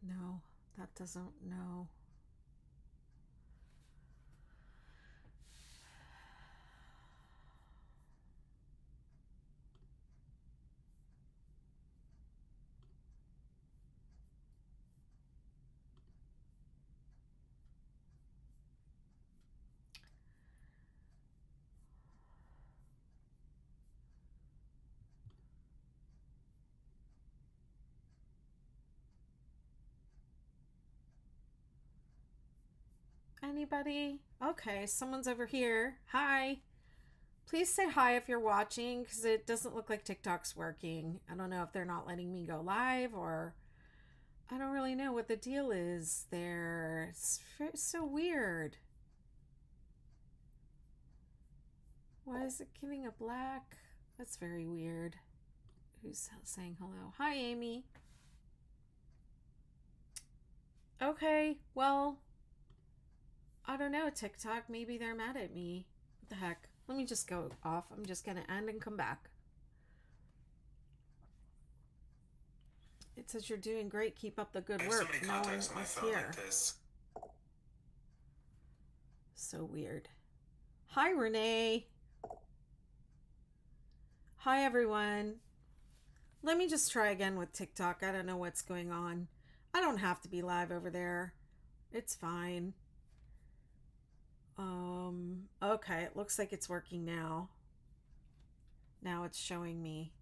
No, that doesn't, no. Anybody? Okay, someone's over here. Hi. Please say hi if you're watching because it doesn't look like TikTok's working. I don't know if they're not letting me go live or I don't really know what the deal is there. It's so weird. Why is it giving a black? That's very weird. Who's saying hello? Hi, Amy. Okay, well, I don't know, TikTok. Maybe they're mad at me. What the heck? Let me just go off. I'm just going to end and come back. It says you're doing great. Keep up the good work. No one is here. So weird. Hi, Renee. Hi, everyone. Let me just try again with TikTok. I don't know what's going on. I don't have to be live over there. It's fine. Okay, it looks like it's working now. Now it's showing me.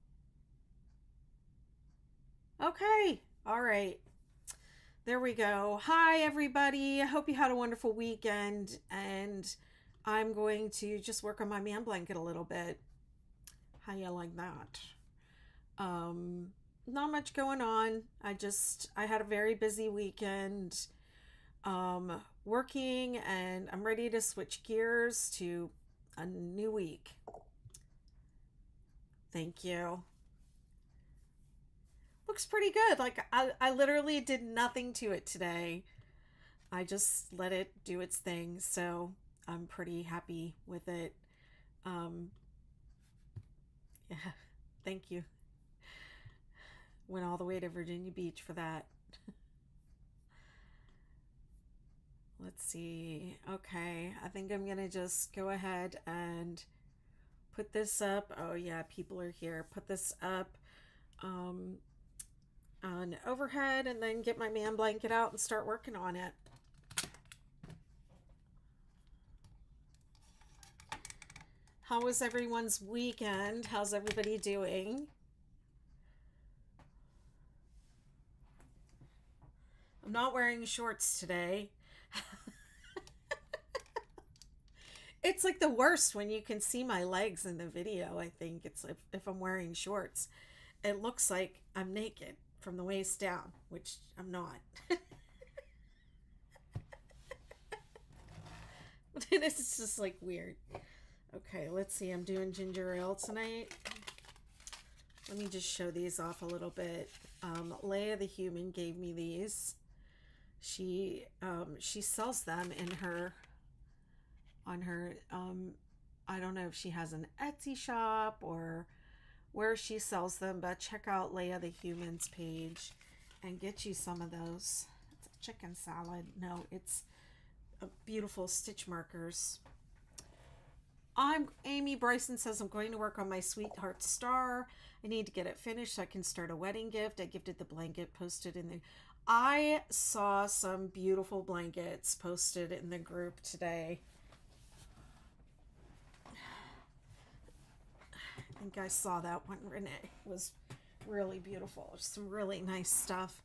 Okay, all right. There we go. Hi, everybody. I hope you had a wonderful weekend, and I'm going to just work on my man blanket a little bit. How you like that? Not much going on. I had a very busy weekend working, and I'm ready to switch gears to a new week. Thank you. Looks pretty good. Like I literally did nothing to it today. I just let it do its thing. So I'm pretty happy with it. Um, yeah, thank you. Went all the way to Virginia Beach for that. Let's see. Okay, I think I'm gonna just go ahead and put this up. Oh yeah, people are here. Put this up um, on overhead and then get my man blanket out and start working on it. How was everyone's weekend? How's everybody doing? I'm not wearing shorts today. It's like the worst when you can see my legs in the video. I think it's if I'm wearing shorts, it looks like I'm naked from the waist down, which I'm not. It's just like weird. Okay, let's see. I'm doing ginger ale tonight. Let me just show these off a little bit. Leia the human gave me these. She sells them in her on her I don't know if she has an Etsy shop or where she sells them, but check out Leia the Human's page and get you some of those. It's a chicken salad. No, it's a beautiful stitch markers. I'm Amy Bryson says I'm going to work on my sweetheart star. I need to get it finished so I can start a wedding gift. I gifted the blanket posted in the I saw some beautiful blankets posted in the group today. I think I saw that one, Renee. It was really beautiful. Some really nice stuff.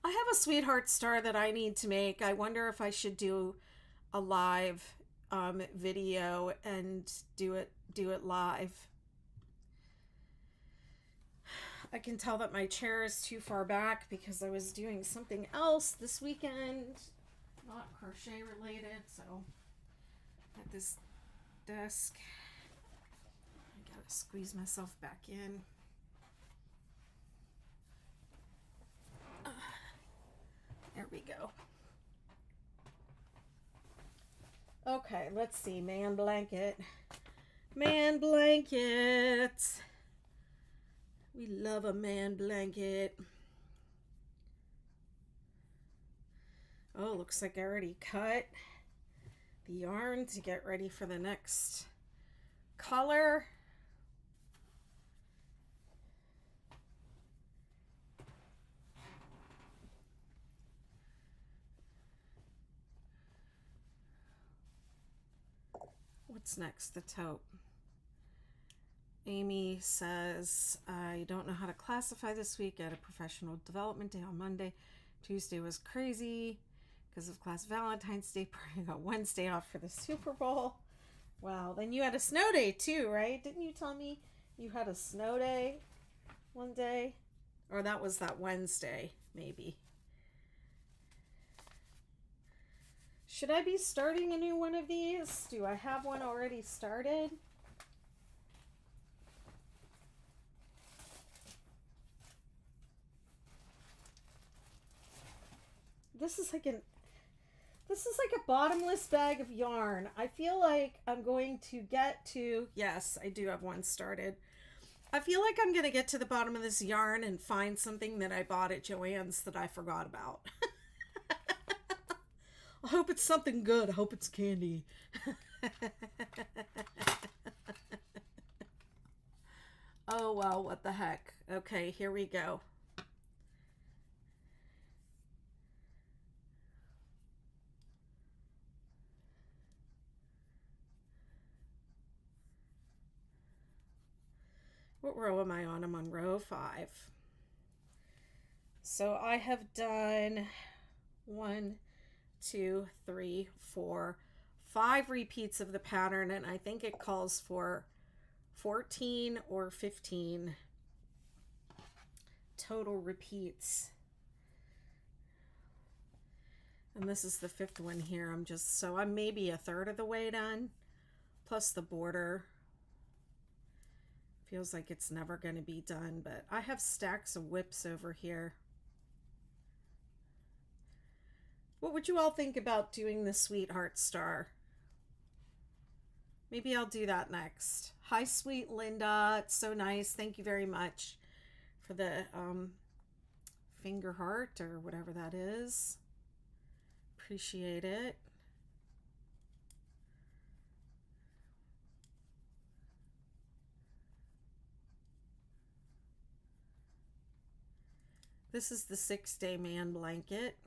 I have a sweetheart star that I need to make. I wonder if I should do a live video and do it live. I can tell that my chair is too far back because I was doing something else this weekend, not crochet related. So at this desk, I gotta squeeze myself back in. There we go. Okay, let's see. Man blanket. Man blanket. We love a man blanket. Oh, looks like I already cut the yarn to get ready for the next color. What's next? The taupe. Amy says, I don't know how to classify this week. I had a professional development day on Monday. Tuesday was crazy because of class Valentine's Day party. I got Wednesday off for the Super Bowl. Wow. Then you had a snow day too, right? Didn't you tell me you had a snow day one day? Or that was that Wednesday, maybe. Should I be starting a new one of these? Do I have one already started? This is like a bottomless bag of yarn. I feel like I'm going to get to, yes, I do have one started. I feel like I'm going to get to the bottom of this yarn and find something that I bought at Joann's that I forgot about. I hope it's something good. I hope it's candy. Oh, well, what the heck. Okay, here we go. What row am I on? I'm on row 5. So I have done 1, 2, 3, 4, 5 repeats of the pattern, and I think it calls for 14 or 15 total repeats. And this is the 5th one here. I'm maybe a third of the way done, plus the border. Feels like it's never going to be done, but I have stacks of WIPs over here. What would you all think about doing the Sweetheart Star? Maybe I'll do that next. Hi, sweet Linda. It's so nice. Thank you very much for the finger heart or whatever that is. Appreciate it. This is the 6-Day Man blanket.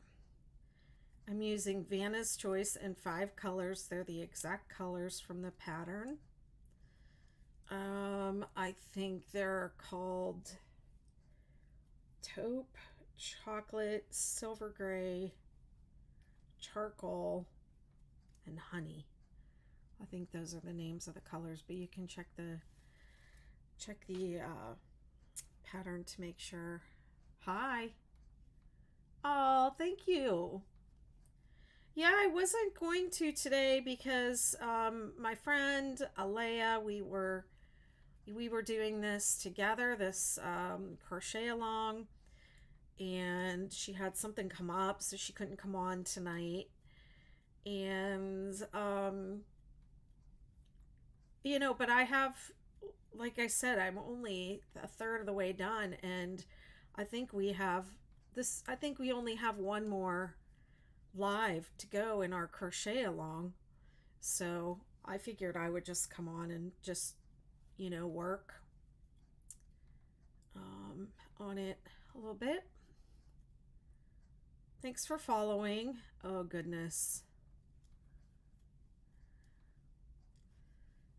I'm using Vanna's Choice in 5 colors. They're the exact colors from the pattern. I think they're called taupe, chocolate, silver gray, charcoal, and honey. I think those are the names of the colors, but you can check the pattern to make sure. Hi. Oh, thank you. Yeah, I wasn't going to today because my friend Alea, we were doing this together, this crochet along, and she had something come up, so she couldn't come on tonight. And but I have, like I said, I'm only a third of the way done, and I think we only have one more live to go in our crochet along. So I figured I would just come on and just, work on it a little bit. Thanks for following. Oh, goodness.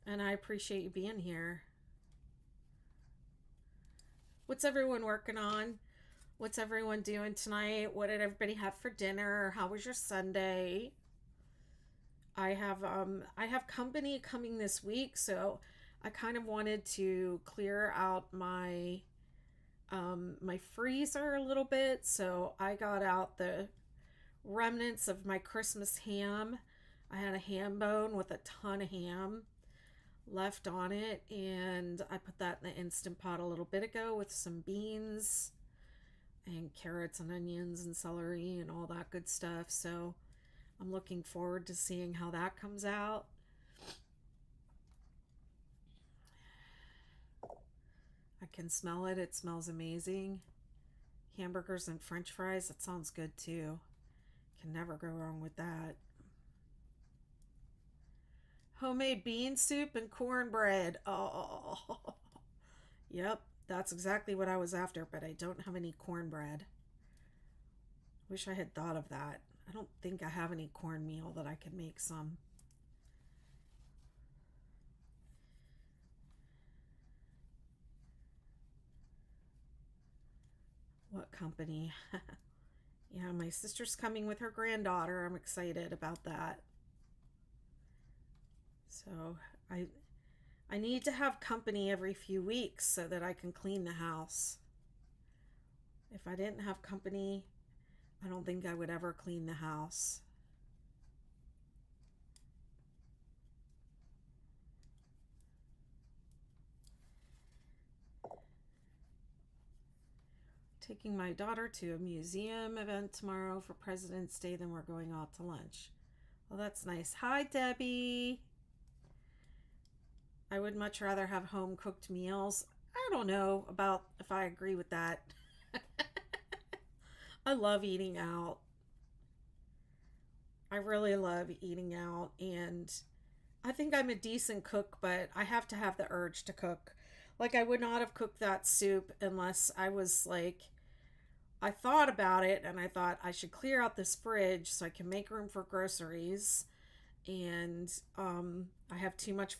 And I appreciate you being here. What's everyone working on? What's everyone doing tonight? What did everybody have for dinner? How was your Sunday? I have company coming this week, so I kind of wanted to clear out my my freezer a little bit. So I got out the remnants of my Christmas ham. I had a ham bone with a ton of ham left on it, and I put that in the Instant Pot a little bit ago with some beans and carrots and onions and celery and all that good stuff. So I'm looking forward to seeing how that comes out. I can smell it. It smells amazing. Hamburgers and French fries. That sounds good too. Can never go wrong with that. Homemade bean soup and cornbread. Oh, yep, that's exactly what I was after, but I don't have any cornbread. Wish I had thought of that. I don't think I have any cornmeal that I could make some. What company? Yeah, my sister's coming with her granddaughter. I'm excited about that. So I I need to have company every few weeks so that I can clean the house. If I didn't have company, I don't think I would ever clean the house. Taking my daughter to a museum event tomorrow for President's Day, then we're going out to lunch. Well, that's nice. Hi, Debbie. I would much rather have home cooked meals. I don't know about if I agree with that. I love eating out. I really love eating out, and I think I'm a decent cook, but I have to have the urge to cook. Like, I would not have cooked that soup unless I was like, I thought about it and I thought I should clear out this fridge so I can make room for groceries. And I have too much,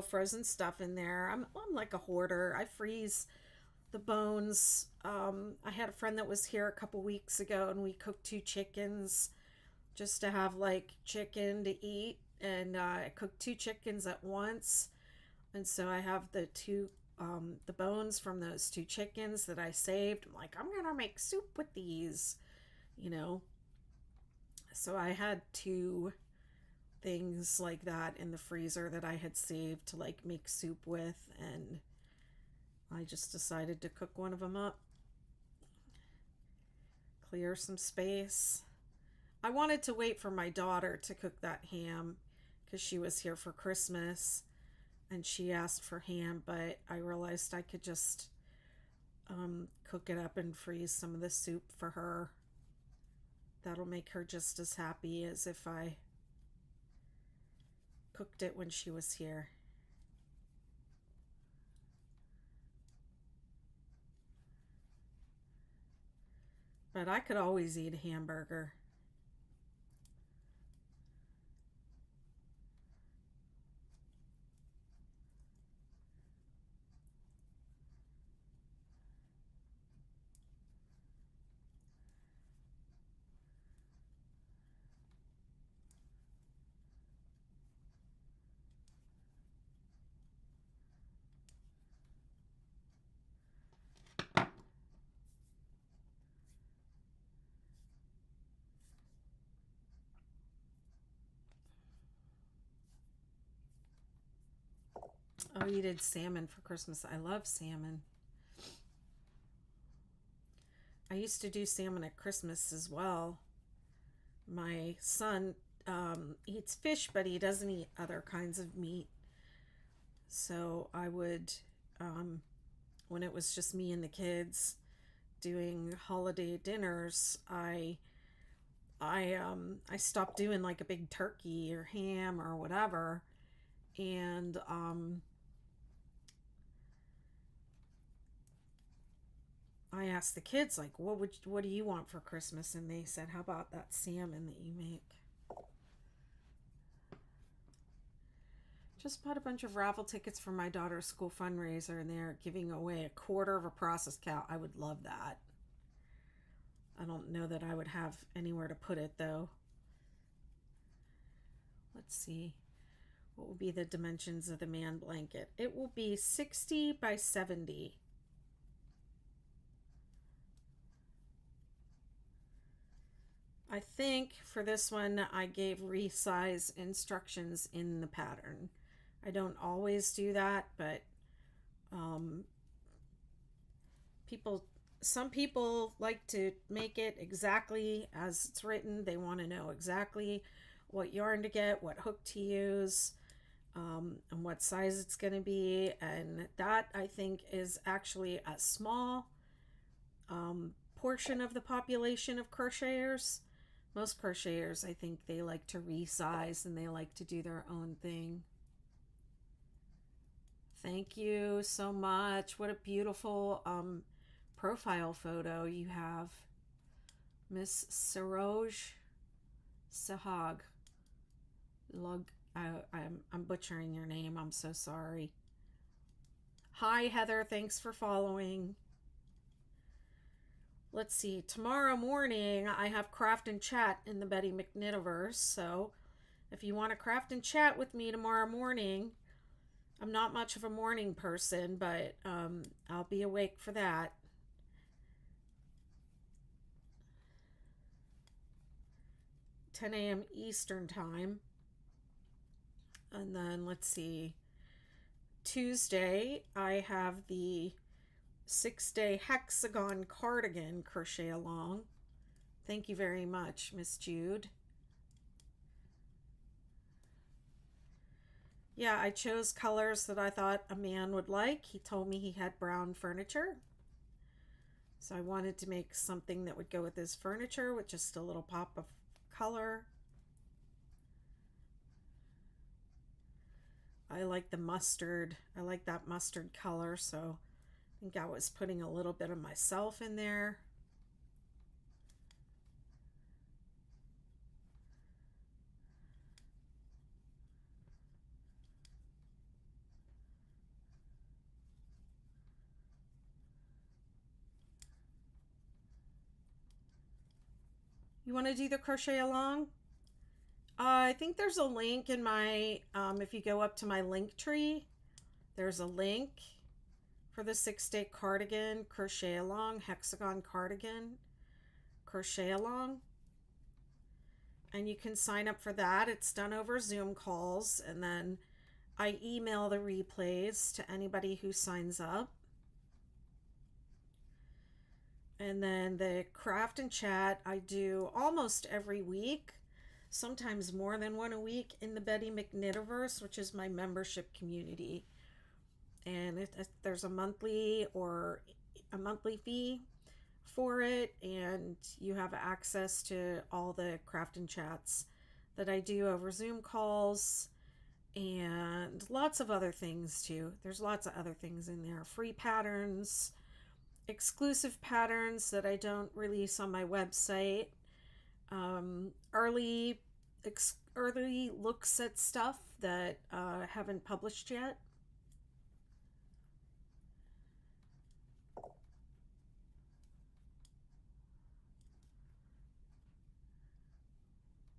frozen stuff in there. I'm like a hoarder. I freeze the bones. I had a friend that was here a couple weeks ago and we cooked two chickens just to have like chicken to eat. And I cooked two chickens at once. And so I have the bones from those two chickens that I saved. I'm like, I'm gonna make soup with these, you know. So I had two things like that in the freezer that I had saved to like make soup with, and I just decided to cook one of them up, clear some space. I wanted to wait for my daughter to cook that ham because she was here for Christmas and she asked for ham, but I realized I could just cook it up and freeze some of the soup for her. That'll make her just as happy as if I cooked it when she was here. But I could always eat a hamburger. Oh, you did salmon for Christmas. I love salmon. I used to do salmon at Christmas as well. My son eats fish, but he doesn't eat other kinds of meat. So I would, um, when it was just me and the kids doing holiday dinners, I stopped doing like a big turkey or ham or whatever, and I asked the kids like, what do you want for Christmas? And they said, how about that salmon that you make? Just bought a bunch of raffle tickets for my daughter's school fundraiser, and they're giving away a quarter of a processed cow. I would love that. I don't know that I would have anywhere to put it though. Let's see. What will be the dimensions of the man blanket? It will be 60 by 70. I think for this one I gave resize instructions in the pattern. I don't always do that, but um, people some people like to make it exactly as it's written. They want to know exactly what yarn to get, what hook to use, and what size it's going to be. And that I think is actually a small portion of the population of crocheters. Most crocheters, I think they like to resize and they like to do their own thing. Thank you so much. What a beautiful profile photo you have. Miss Saroj Sahag. I'm butchering your name. I'm so sorry. Hi, Heather. Thanks for following. Let's see. Tomorrow morning, I have Craft and Chat in the Betty McKnittiverse. So if you want to craft and chat with me tomorrow morning, I'm not much of a morning person, but I'll be awake for that. $10 a.m. Eastern time. And then let's see. Tuesday, I have the 6-day hexagon cardigan crochet along. Thank you very much, Miss Jude. Yeah, I chose colors that I thought a man would like. He told me he had brown furniture. So I wanted to make something that would go with his furniture with just a little pop of color. I like the mustard. I like that mustard color, so I think I was putting a little bit of myself in there. You want to do the crochet along? I think there's a link in my, if you go up to my link tree, there's a link for the 6-day cardigan crochet along, hexagon cardigan crochet along. And you can sign up for that. It's done over Zoom calls, and then I email the replays to anybody who signs up. And then the craft and chat I do almost every week, sometimes more than one a week, in the Betty McKnittiverse, which is my membership community. And there's a monthly fee for it, and you have access to all the craft and chats that I do over Zoom calls and lots of other things too. There's lots of other things in there. Free patterns, exclusive patterns that I don't release on my website, early looks at stuff that haven't published yet.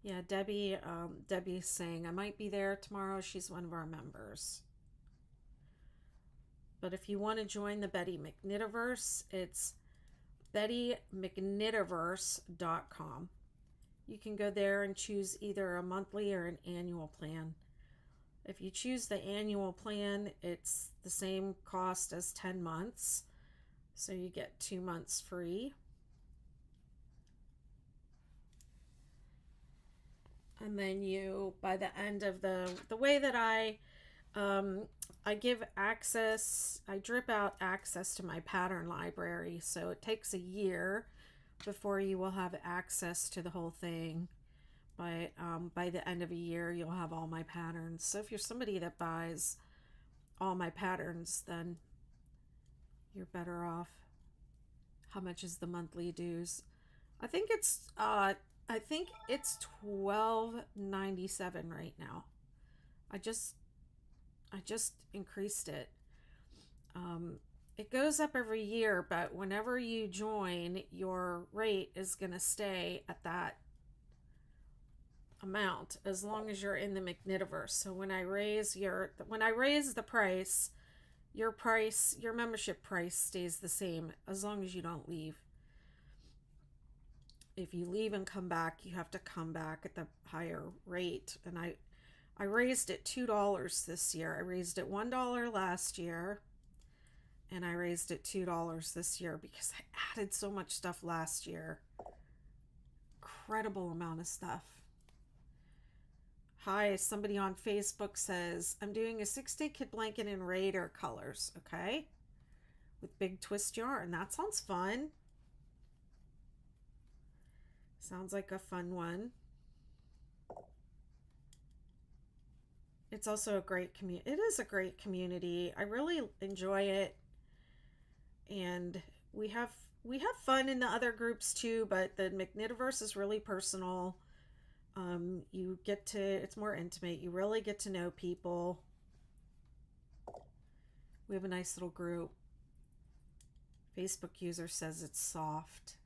Yeah, Debbie's saying I might be there tomorrow. She's one of our members. But if you want to join the Betty McKnittiverse, it's bettymcknittiverse.com. You can go there and choose either a monthly or an annual plan. If you choose the annual plan, it's the same cost as 10 months. So you get 2 months free. And then you, by the end of the way that I give access, I drip out access to my pattern library. So it takes a year before you will have access to the whole thing. But by the end of a year, you'll have all my patterns. So if you're somebody that buys all my patterns, then you're better off. How much is the monthly dues? I think it's $12.97 right now. I just increased it. It goes up every year, but whenever you join, your rate is going to stay at that amount as long as you're in the McKnittiverse. So when I raise the price, your membership price stays the same as long as you don't leave. If you leave and come back, you have to come back at the higher rate. And I raised it $2 this year. I raised it $1 last year, and I raised it $2 this year because I added so much stuff last year. Incredible amount of stuff. Hi, somebody on Facebook says, I'm doing a 6-day kit blanket in Raider colors, okay? With big twist yarn. That sounds fun. Sounds like a fun one. It's also a great community. It is a great community. I really enjoy it, and we have we have fun in the other groups too. But the McKnitverse is really personal. You get to, it's more intimate. You really get to know people. We have a nice little group. Facebook user says it's soft.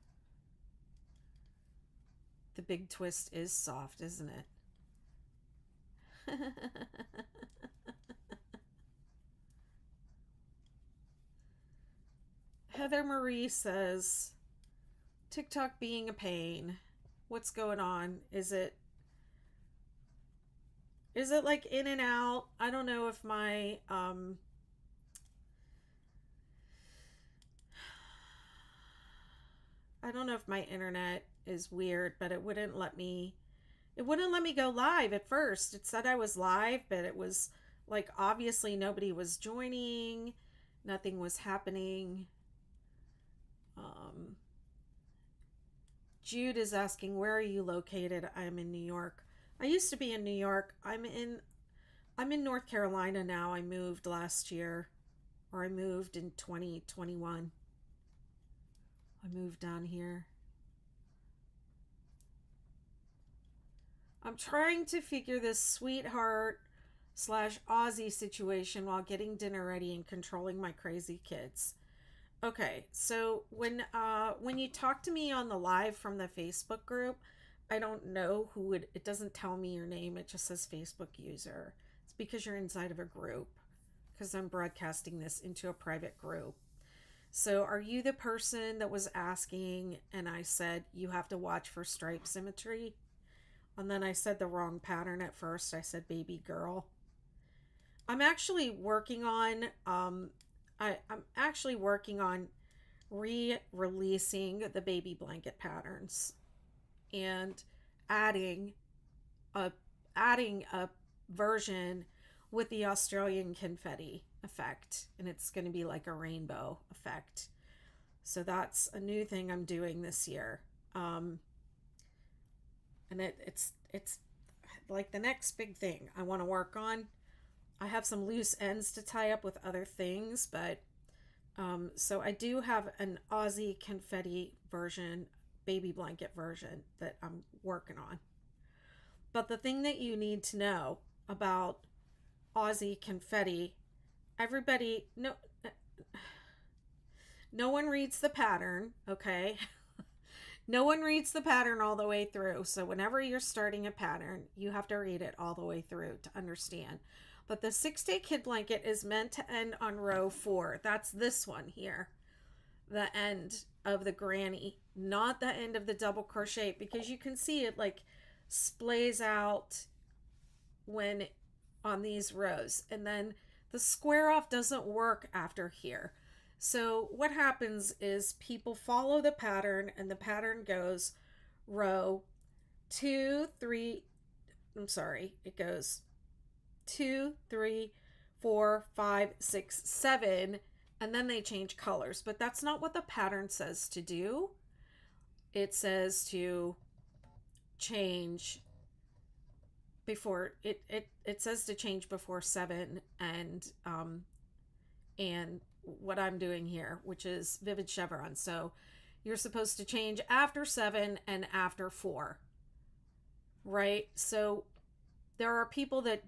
The big twist is soft, isn't it? Heather Marie says, TikTok being a pain. What's going on? Is it like in and out? I don't know if my I don't know if my internet is weird, but it wouldn't let me go live at first. It said I was live, but it was like obviously nobody was joining, nothing was happening. Jude is asking, where are you located? I'm in New York. I used to be in New York. I'm in North Carolina now. I moved last year, or I moved in 2021. I moved down here. I'm trying to figure this sweetheart slash Aussie situation while getting dinner ready and controlling my crazy kids. Okay, so when you talk to me on the live from the Facebook group, I don't know who it doesn't tell me your name. It just says Facebook user. It's because you're inside of a group, because I'm broadcasting this into a private group. So are you the person that was asking and I said you have to watch for stripe symmetry? And then I said the wrong pattern at first. I said baby girl. I'm actually working on I'm actually working on re-releasing the baby blanket patterns and adding a version with the Australian confetti effect, and it's going to be like a rainbow effect. So that's a new thing I'm doing this year. And it's like the next big thing I want to work on. I have some loose ends to tie up with other things, but so I do have an Aussie confetti version, baby blanket version that I'm working on. But the thing that you need to know about Aussie confetti, everybody, no one reads the pattern, okay? No one reads the pattern all the way through. So whenever you're starting a pattern, you have to read it all the way through to understand. But the 6-day kid blanket is meant to end on row 4. That's this one here. The end of the granny, not the end of the double crochet, because you can see it like splays out when on these rows. And then the square off doesn't work after here. So what happens is people follow the pattern, and the pattern goes row 2, 3, it goes 2, 3, 4, 5, 6, 7, and then they change colors. But that's not what the pattern says to do. It says to change before it says to change before 7 and what I'm doing here, which is vivid chevron. So you're supposed to change after 7 and after 4, right? So there are people that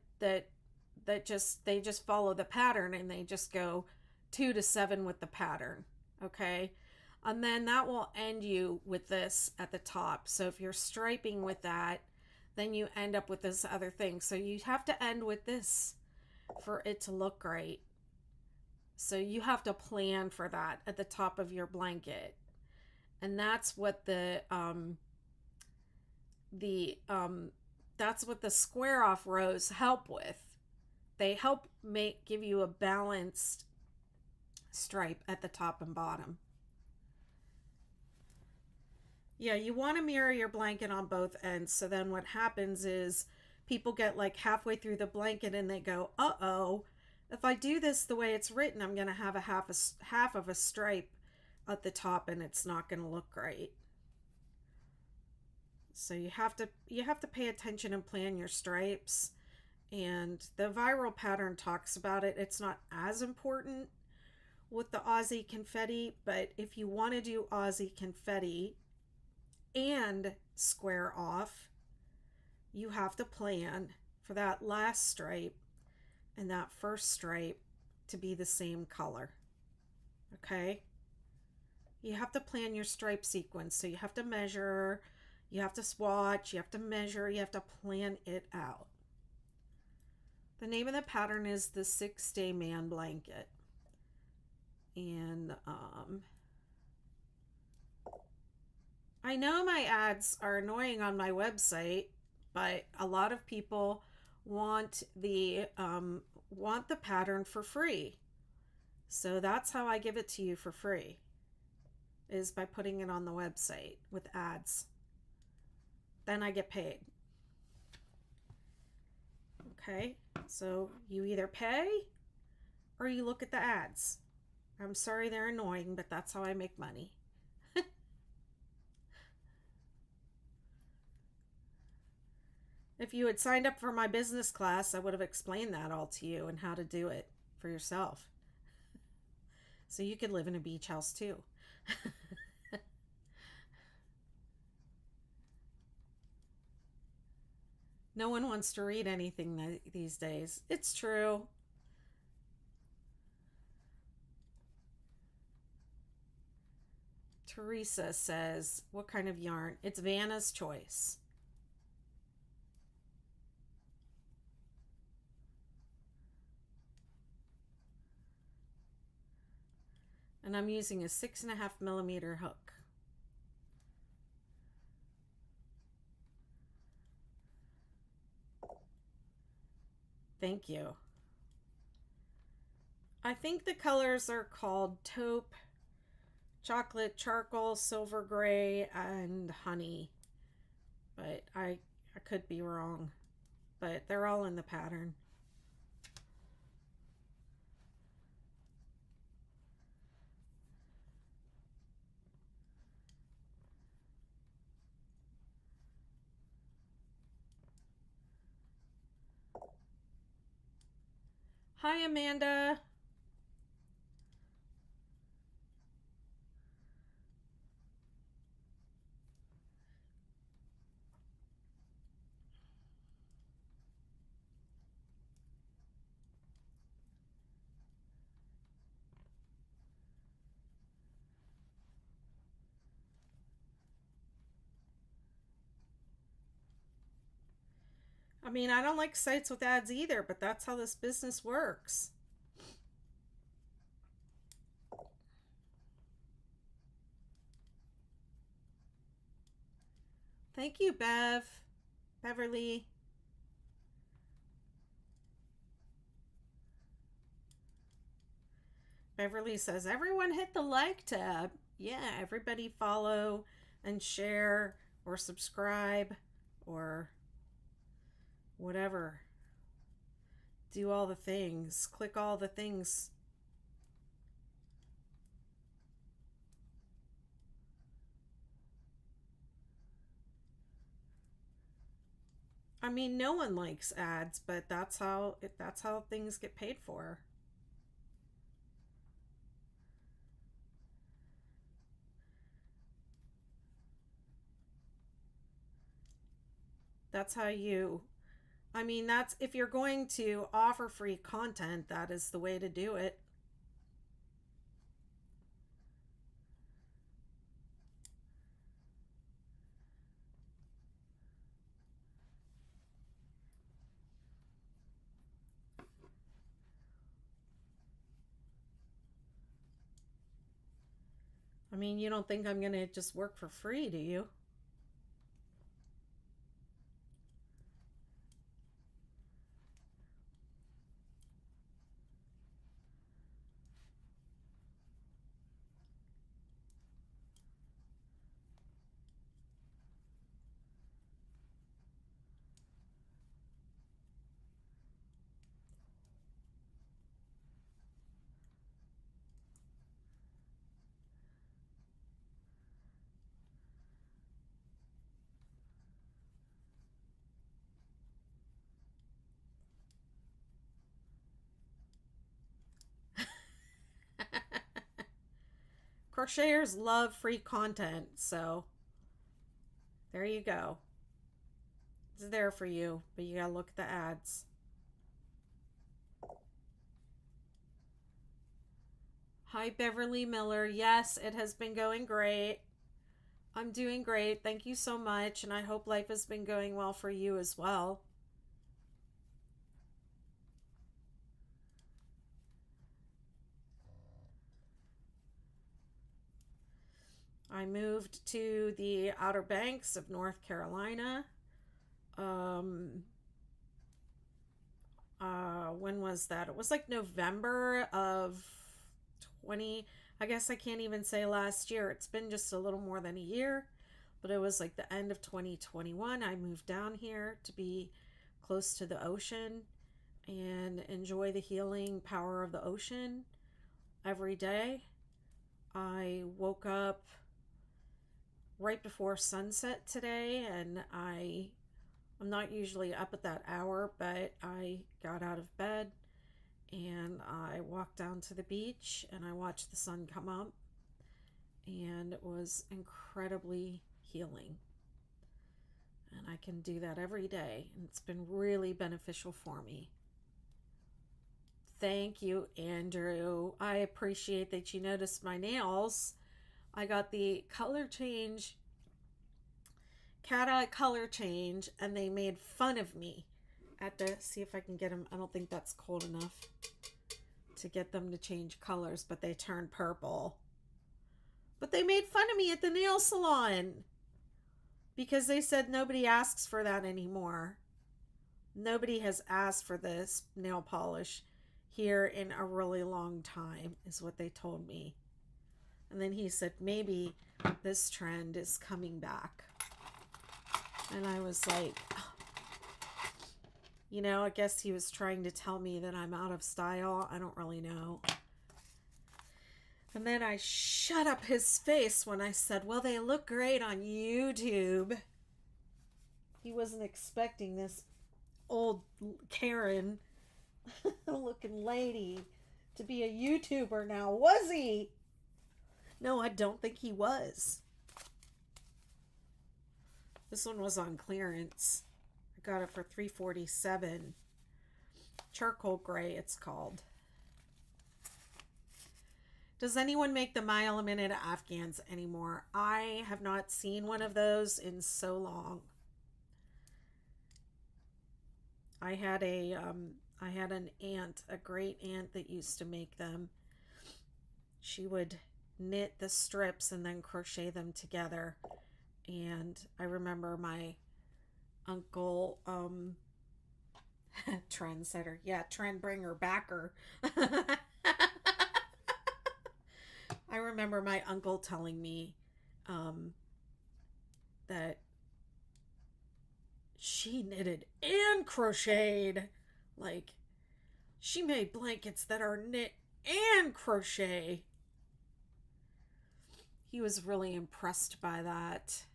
just follow the pattern and they just go 2 to 7 with the pattern, okay? And then that will end you with this at the top. So if you're striping with that, then you end up with this other thing. So you have to end with this for it to look great. So you have to plan for that at the top of your blanket. And that's what that's what the square off rows help with. They help give you a balanced stripe at the top and bottom. Yeah, you want to mirror your blanket on both ends. So then what happens is people get like halfway through the blanket and they go, uh-oh, if I do this the way it's written, I'm going to have half of a stripe at the top and it's not going to look great. So you have to pay attention and plan your stripes. And the viral pattern talks about it. It's not as important with the Aussie confetti, but if you want to do Aussie confetti and square off, you have to plan for that last stripe and that first stripe to be the same color. Okay? You have to plan your stripe sequence. So you have to measure, you have to swatch, you have to measure, you have to plan it out. The name of the pattern is the 6-Day Man Blanket. And I know my ads are annoying on my website, but a lot of people want the pattern for free. So that's how I give it to you for free, is by putting it on the website with ads. Then I get paid. Okay, so you either pay or you look at the ads. I'm sorry they're annoying, but that's how I make money. If you had signed up for my business class, I would have explained that all to you and how to do it for yourself. So you could live in a beach house too. No one wants to read anything these days. It's true. Teresa says, what kind of yarn? It's Vanna's Choice. And I'm using a 6.5mm hook. Thank you. I think the colors are called taupe, chocolate, charcoal, silver gray, and honey. But I could be wrong. But they're all in the pattern. Hi, Amanda. I mean, I don't like sites with ads either, but that's how this business works. Thank you, Beverly. Beverly says, everyone hit the like tab. Yeah, everybody follow and share or subscribe or whatever. Do all the things. Click all the things. I mean, no one likes ads, but that's how things get paid for. That's how you I mean, that's if you're going to offer free content, that is the way to do it. I mean, you don't think I'm going to just work for free, do you? crocheters love free content, so there you go. It's there for you, but you gotta look at the ads. Hi, Beverly Miller. Yes, it has been going great. I'm doing great. Thank you so much, and I hope life has been going well for you as well. I moved to the Outer Banks of North Carolina. Um, when was that? It was like November of 20. I guess I can't even say last year. It's been just a little more than a year, but it was like the end of 2021. I moved down here to be close to the ocean and enjoy the healing power of the ocean every day. I woke up right before sunset today, and I'm not usually up at that hour, but I got out of bed and I walked down to the beach and I watched the sun come up, and it was incredibly healing. And I can do that every day, and it's been really beneficial for me. Thank you, Andrew. I appreciate that you noticed my nails. I got the color change, cat eye color change, and they made fun of me. I have to see if I can get them. I don't think that's cold enough to get them to change colors, but they turned purple. But they made fun of me at the nail salon because they said nobody asks for that anymore. Nobody has asked for this nail polish here in a really long time, is what they told me. And then he said, maybe this trend is coming back. And I was like, you know, I guess he was trying to tell me that I'm out of style. I don't really know. And then I shut up his face when I said, well, they look great on YouTube. He wasn't expecting this old Karen looking lady to be a YouTuber now, was he? No, I don't think he was. This one was on clearance. I got it for $3.47. Charcoal gray, it's called. Does anyone make the mile a minute Afghans anymore? I have not seen one of those in so long. I had an aunt, a great aunt that used to make them. She would knit the strips and then crochet them together. And I remember my uncle, trendsetter, yeah, trend bringer backer. I remember my uncle telling me that she knitted and crocheted. Like, she made blankets that are knit and crochet. He was really impressed by that.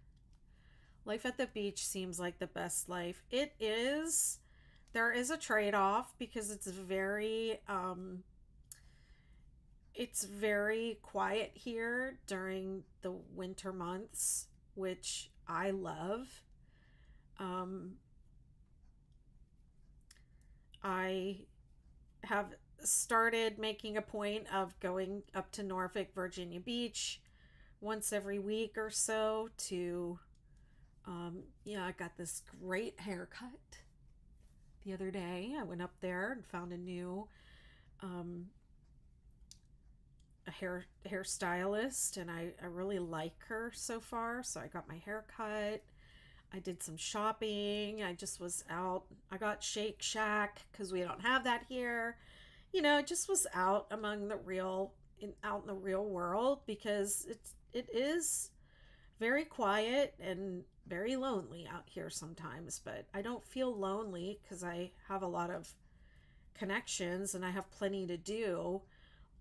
Life at the beach seems like the best life. It is. There is a trade-off because it's very quiet here during the winter months, which I love. I have started making a point of going up to Norfolk, Virginia Beach once every week or so to, I got this great haircut the other day. I went up there and found a new a hairstylist, and I really like her so far. So I got my hair cut. I did some shopping. I just was out. I got Shake Shack because we don't have that here. You know, I just was out among the out in the real world because it is very quiet and very lonely out here sometimes. But I don't feel lonely because I have a lot of connections and I have plenty to do.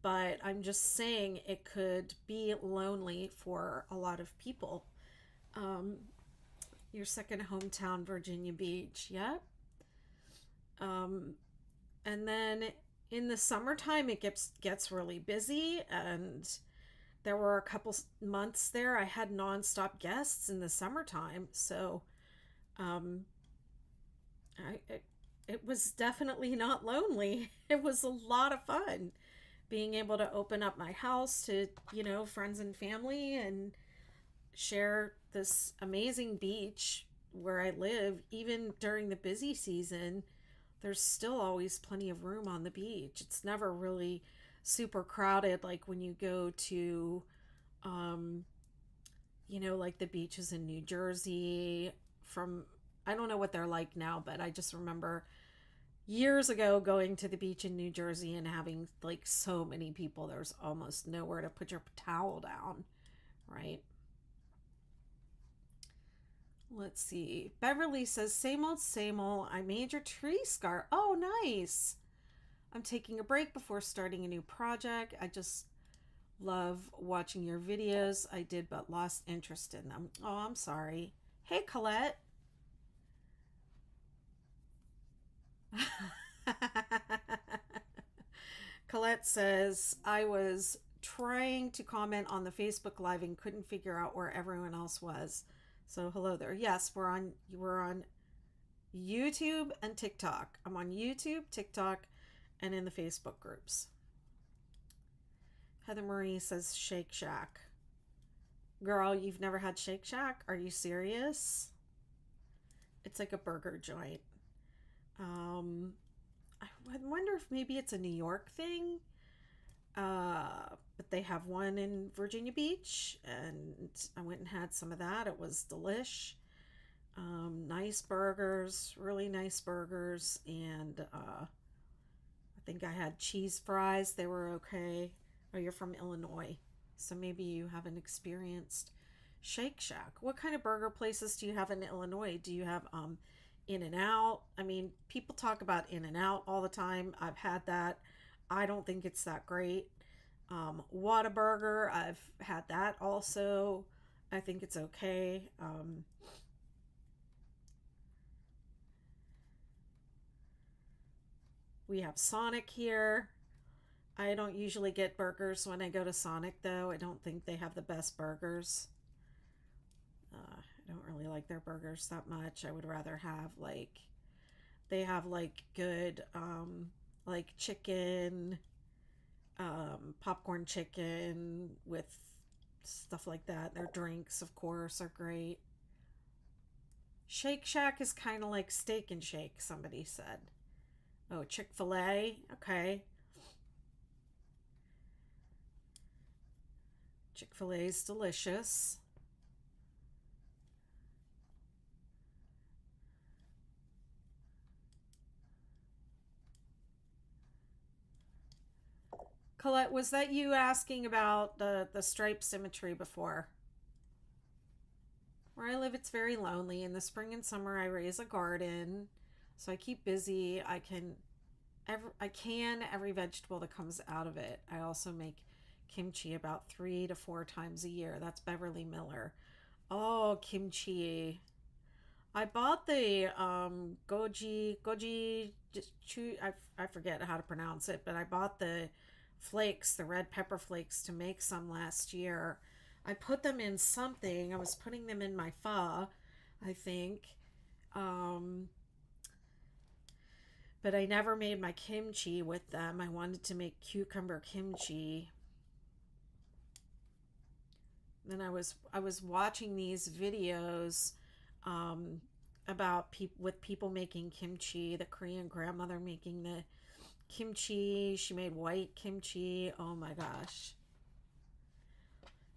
But I'm just saying it could be lonely for a lot of people. Your second hometown, Virginia Beach. Yep. And then in the summertime, it gets really busy, and There were a couple months there I had nonstop guests in the summertime, so um, it was definitely not lonely. It was a lot of fun being able to open up my house to, friends and family and share this amazing beach where I live. Even during the busy season, there's still always plenty of room on the beach. It's never really super crowded like when you go to, um, like the beaches in New Jersey. From I don't know what they're like now, but I just remember years ago going to the beach in New Jersey and having like so many people. There's almost nowhere to put your towel down, right? Let's see. Beverly says, same old, same old. I made your tree scar. Oh, nice. I'm taking a break before starting a new project. I just love watching your videos. I did, but lost interest in them. Oh, I'm sorry. Hey, Colette. Colette says, I was trying to comment on the Facebook Live and couldn't figure out where everyone else was. So hello there. Yes, we're on YouTube and TikTok. I'm on YouTube, TikTok, and in the Facebook groups. Heather Marie says Shake Shack. Girl, you've never had Shake Shack? Are you serious? It's like a burger joint. Um, I wonder if maybe it's a New York thing. But they have one in Virginia Beach, and I went and had some of that. It was delish. Nice burgers, really nice burgers, and I think I had cheese fries. They were okay. Oh, you're from Illinois, so maybe you haven't experienced Shake Shack. What kind of burger places do you have in Illinois? Do you have In and Out? I mean, people talk about In and Out all the time. I've had that. I don't think it's that great. Whataburger, I've had that also. I think it's okay. We have Sonic here. I don't usually get burgers when I go to Sonic, though. I don't think they have the best burgers. I don't really like their burgers that much. I would rather have like they have like good like chicken, popcorn chicken with stuff like that. Their drinks, of course, are great. Shake Shack is kind of like Steak and Shake, somebody said. Oh, Chick-fil-A. Okay. Chick-fil-A is delicious. Colette, was that you asking about the stripe symmetry before? Where I live, it's very lonely. In the spring and summer, I raise a garden, so I keep busy. I can every vegetable that comes out of it. I also make kimchi about 3 to 4 times a year. That's Beverly Miller. Oh, kimchi. I bought the goji I forget how to pronounce it, but I bought the flakes, the red pepper flakes, to make some last year. I put them in something. I was putting them in my pho, I think. Um, but I never made my kimchi with them. I wanted to make cucumber kimchi. Then I was watching these videos um, about people making kimchi. The Korean grandmother making the kimchi. She made white kimchi. Oh my gosh.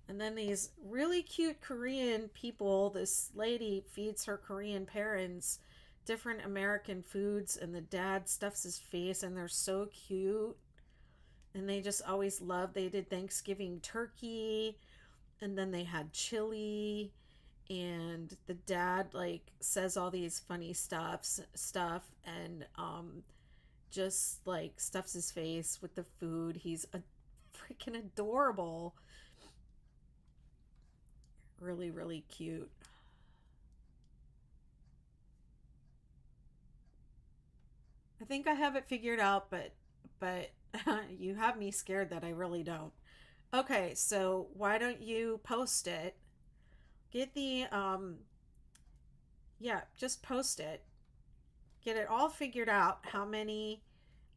And then these really cute Korean people. This lady feeds her Korean parents different American foods, and the dad stuffs his face, and they're so cute. And they just always love. They did Thanksgiving turkey, and then they had chili, and the dad like says all these funny stuff, and just like stuffs his face with the food. He's a freaking adorable. Really, really cute. I think I have it figured out, but you have me scared that I really don't. Okay, so why don't you post it? Get the yeah, just post it. Get it all figured out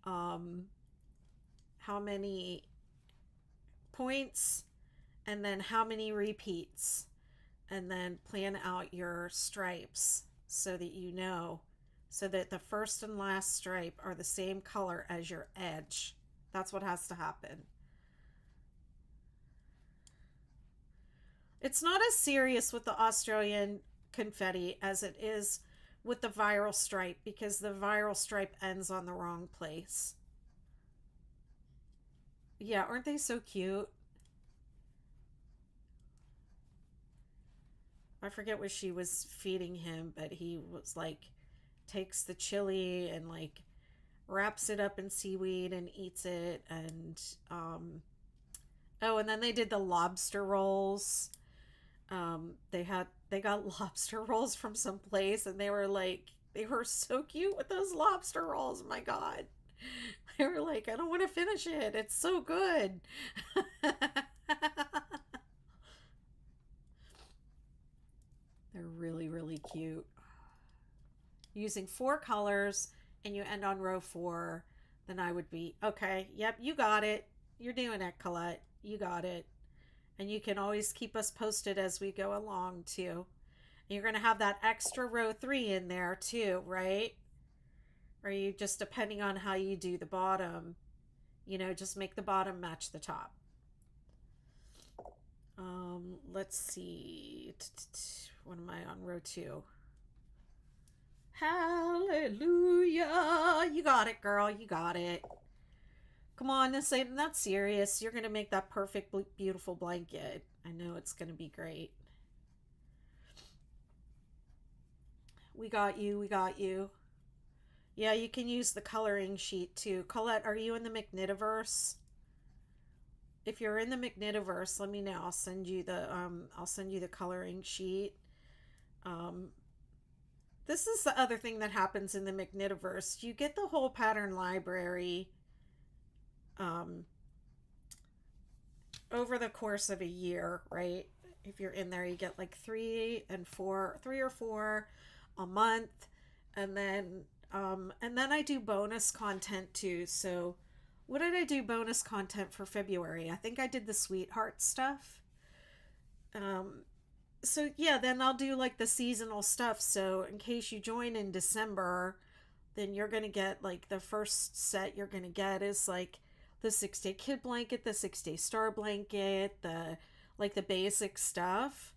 um how many points and then how many repeats, and then plan out your stripes so that you know, so that the first and last stripe are the same color as your edge. That's what has to happen. It's not as serious with the Australian confetti as it is with the viral stripe, because the viral stripe ends on the wrong place. Yeah, aren't they so cute? I forget what she was feeding him, but he was like, takes the chili and like wraps it up in seaweed and eats it. And oh, and then they did the lobster rolls. They got lobster rolls from some place, and they were so cute with those lobster rolls. My God, they were like, I don't want to finish it. It's so good. They're really, really cute. Using 4 colors and you end on row 4, then I would be okay. Yep, you got it. You're doing it, Colette. You got it. And you can always keep us posted as we go along too. And you're going to have that extra row 3 in there too, right? Or you just, depending on how you do the bottom, just make the bottom match the top. Let's see. What am I on row 2? Hallelujah. You got it, girl. You got it. Come on, this ain't not serious. You're going to make that perfect, beautiful blanket. I know it's going to be great. We got you. We got you. Yeah, you can use the coloring sheet too. Colette, are you in the McKnitiverse? If you're in the McKnitiverse, let me know. I'll send you the coloring sheet. Um, this is the other thing that happens in the McKnitiverse. You get the whole pattern library um, over the course of a year, right? If you're in there, you get like 3 or 4 a month, and then I do bonus content too. So, what did I do bonus content for February? I think I did the sweetheart stuff. Um, so yeah, then I'll do like the seasonal stuff. So in case you join in December, then you're gonna get like the first set you're gonna get is like the 6-day kid blanket, the 6-day star blanket, the basic stuff.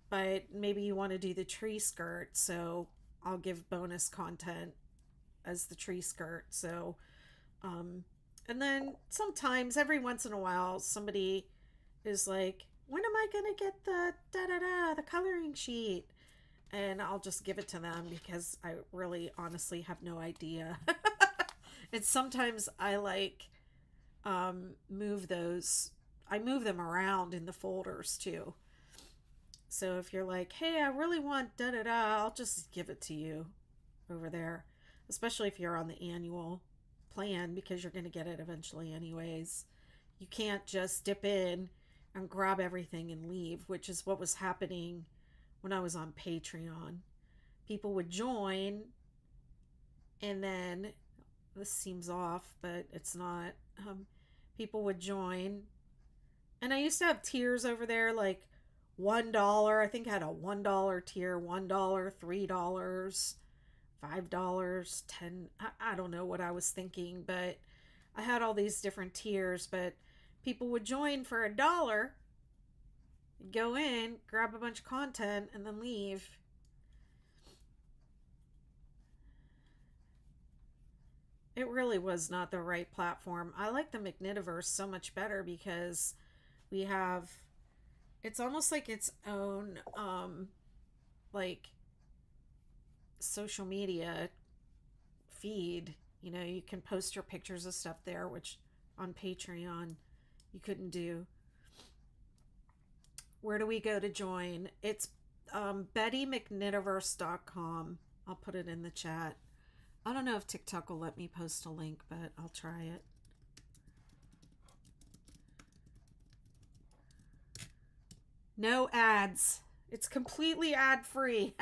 But maybe you want to do the tree skirt, so I'll give bonus content as the tree skirt. So um and then sometimes every once in a while somebody is like, when am I gonna get the da da da the coloring sheet? And I'll just give it to them because I really honestly have no idea. And sometimes I like move those. I move them around in the folders too. So if you're like, hey, I really want da da da, I'll just give it to you over there. Especially if you're on the annual plan, because you're going to get it eventually anyways. You can't just dip in and grab everything and leave, which is what was happening when I was on Patreon. People would join, and then this seems off, but it's not. People would join, and I used to have tiers over there, like $1. I think I had a $1 tier, $1, $3, $5, 10. I don't know what I was thinking, but I had all these different tiers. But people would join for $1, go in, grab a bunch of content, and then leave. It really was not the right platform. I like the McKnitiverse so much better because we have, it's almost like its own like social media feed. You can post your pictures of stuff there, which on Patreon you couldn't do. Where do we go to join? It's BettyMcKnitiverse.com. I'll put it in the chat. I don't know if TikTok will let me post a link, but I'll try it. No ads. It's completely ad free.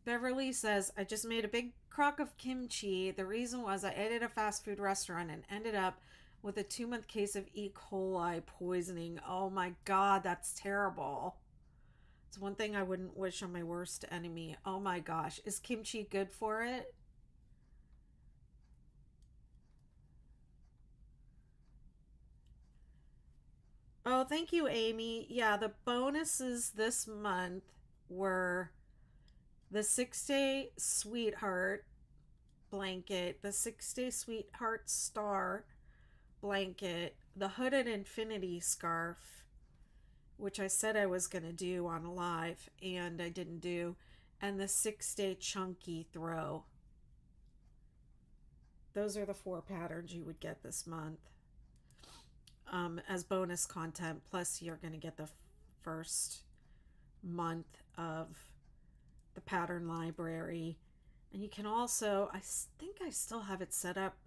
Beverly says, I just made a big crock of kimchi. The reason was I ate at a fast food restaurant and ended up with a 2-month case of E. coli poisoning. Oh my God, that's terrible. It's one thing I wouldn't wish on my worst enemy. Oh my gosh. Is kimchi good for it? Oh, thank you, Amy. Yeah, the bonuses this month were the 6-day sweetheart blanket, the 6-day sweetheart star blanket, the hooded infinity scarf, which I said I was going to do on a live and I didn't do, and the 6-day chunky throw. Those are the 4 patterns you would get this month as bonus content. Plus, you're going to get the first month of the pattern library. And you can also, I think I still have it set up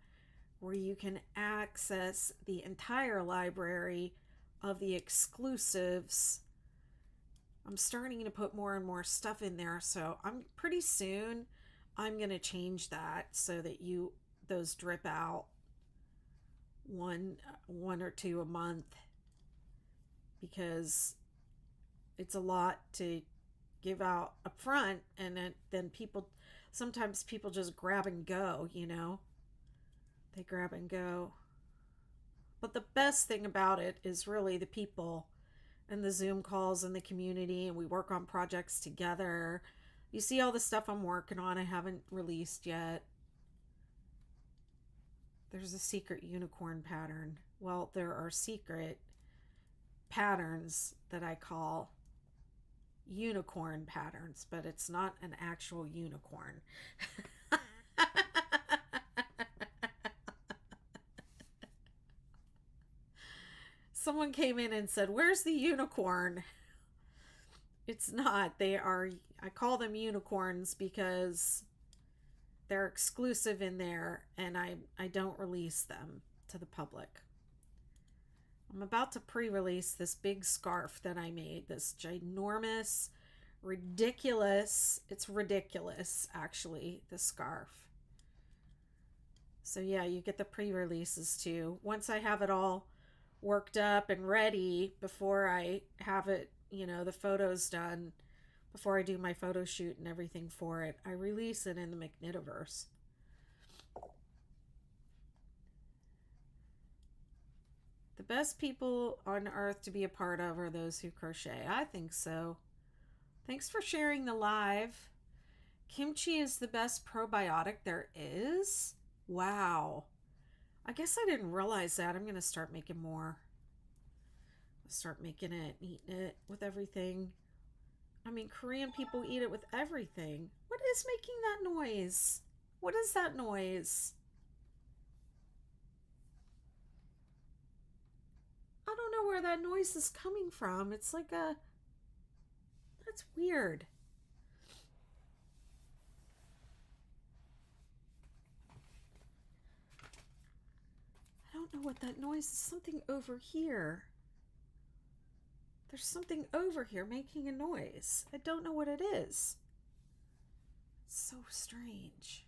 where you can access the entire library of the exclusives. I'm starting to put more and more stuff in there, so I'm pretty soon I'm going to change that so that those drip out one or two a month, because it's a lot to give out up front, and then sometimes people just grab and go, they grab and go. But the best thing about it is really the people and the Zoom calls and the community, and we work on projects together. You see all the stuff I'm working on I haven't released yet. There's a secret unicorn pattern. Well, there are secret patterns that I call unicorn patterns, but it's not an actual unicorn. Someone came in and said, "Where's the unicorn?" It's not. I call them unicorns because they're exclusive in there and I don't release them to the public. I'm about to pre-release this big scarf that I made, this ginormous, it's ridiculous actually, the scarf. So yeah, you get the pre-releases too. Once I have it all worked up and ready, before I have it, the photos done, before I do my photo shoot and everything for it, I release it in the McKnitiverse. The best people on earth to be a part of are those who crochet. I think so. Thanks for sharing the live. Kimchi is the best probiotic there is? Wow. I guess I didn't realize that. I'm going to start making more. Start making it, eating it with everything. I mean, Korean people eat it with everything. What is making that noise? What is that noise? I don't know where that noise is coming from. It's like that's weird. I don't know what that noise is. Something over here. There's something over here making a noise. I don't know what it is. It's so strange.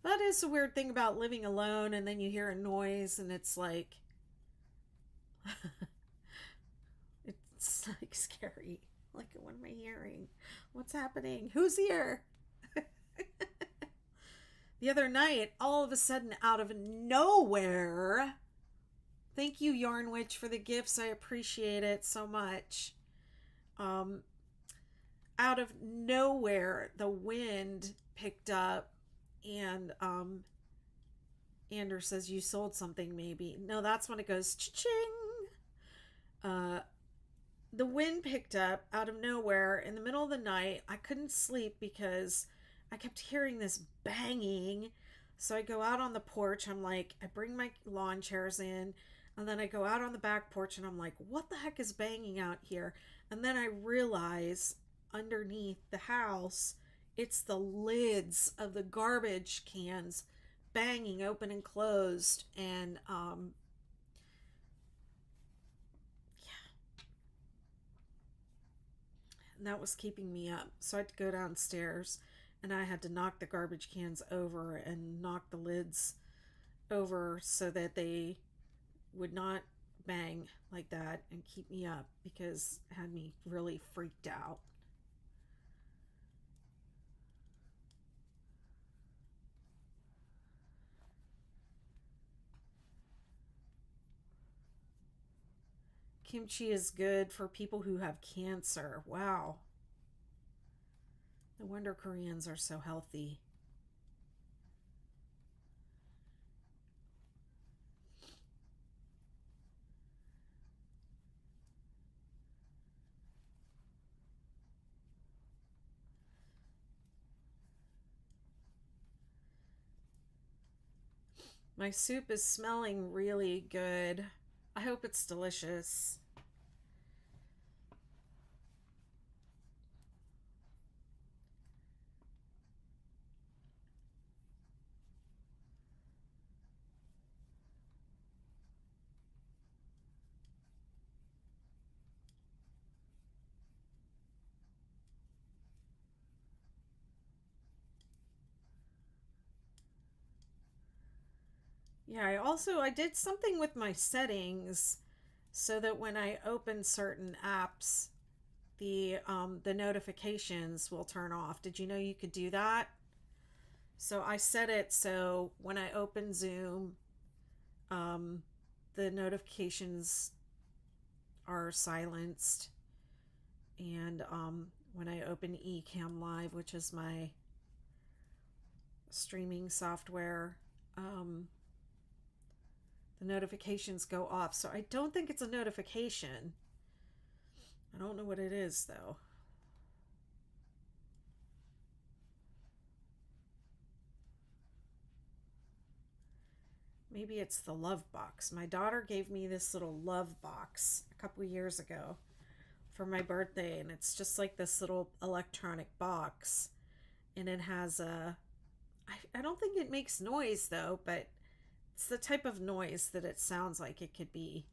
That is the weird thing about living alone, and then you hear a noise and it's like it's like scary. Like, what am I hearing? What's happening? Who's here? The other night, all of a sudden, out of nowhere, thank you, Yarn Witch, for the gifts. I appreciate it so much. Out of nowhere, the wind picked up, and Anders says, "You sold something, maybe." No, that's when it goes cha-ching. The wind picked up out of nowhere in the middle of the night. I couldn't sleep because I kept hearing this banging. So I go out on the porch. I bring my lawn chairs in, and then I go out on the back porch and I'm like, what the heck is banging out here? And then I realize underneath the house it's the lids of the garbage cans banging open and closed. And that was keeping me up. So I had to go downstairs and I had to knock the garbage cans over and knock the lids over so that they would not bang like that and keep me up, because it had me really freaked out. Kimchi is good for people who have cancer. Wow. No wonder Koreans are so healthy. My soup is smelling really good. I hope it's delicious. Yeah, I did something with my settings so that when I open certain apps, the notifications will turn off. Did you know you could do that? So I set it so when I open Zoom, um, the notifications are silenced, and when I open Ecamm Live, which is my streaming software, um, the notifications go off. So I don't think it's a notification. I don't know what it is though. Maybe it's the love box. My daughter gave me this little love box a couple years ago for my birthday, and it's just like this little electronic box. And it has I don't think it makes noise though, but it's the type of noise that it sounds like it could be.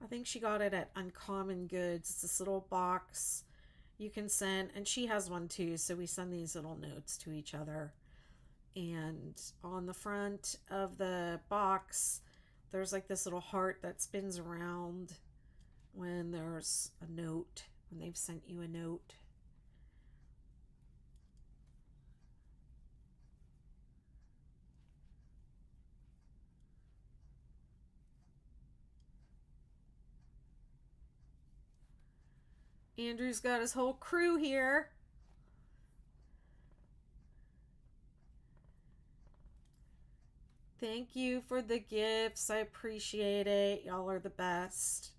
I think she got it at Uncommon Goods. It's this little box you can send, and she has one too, so we send these little notes to each other. And on the front of the box, there's like this little heart that spins around when there's a note, when they've sent you a note. Andrew's got his whole crew here. Thank you for the gifts. I appreciate it. Y'all are the best.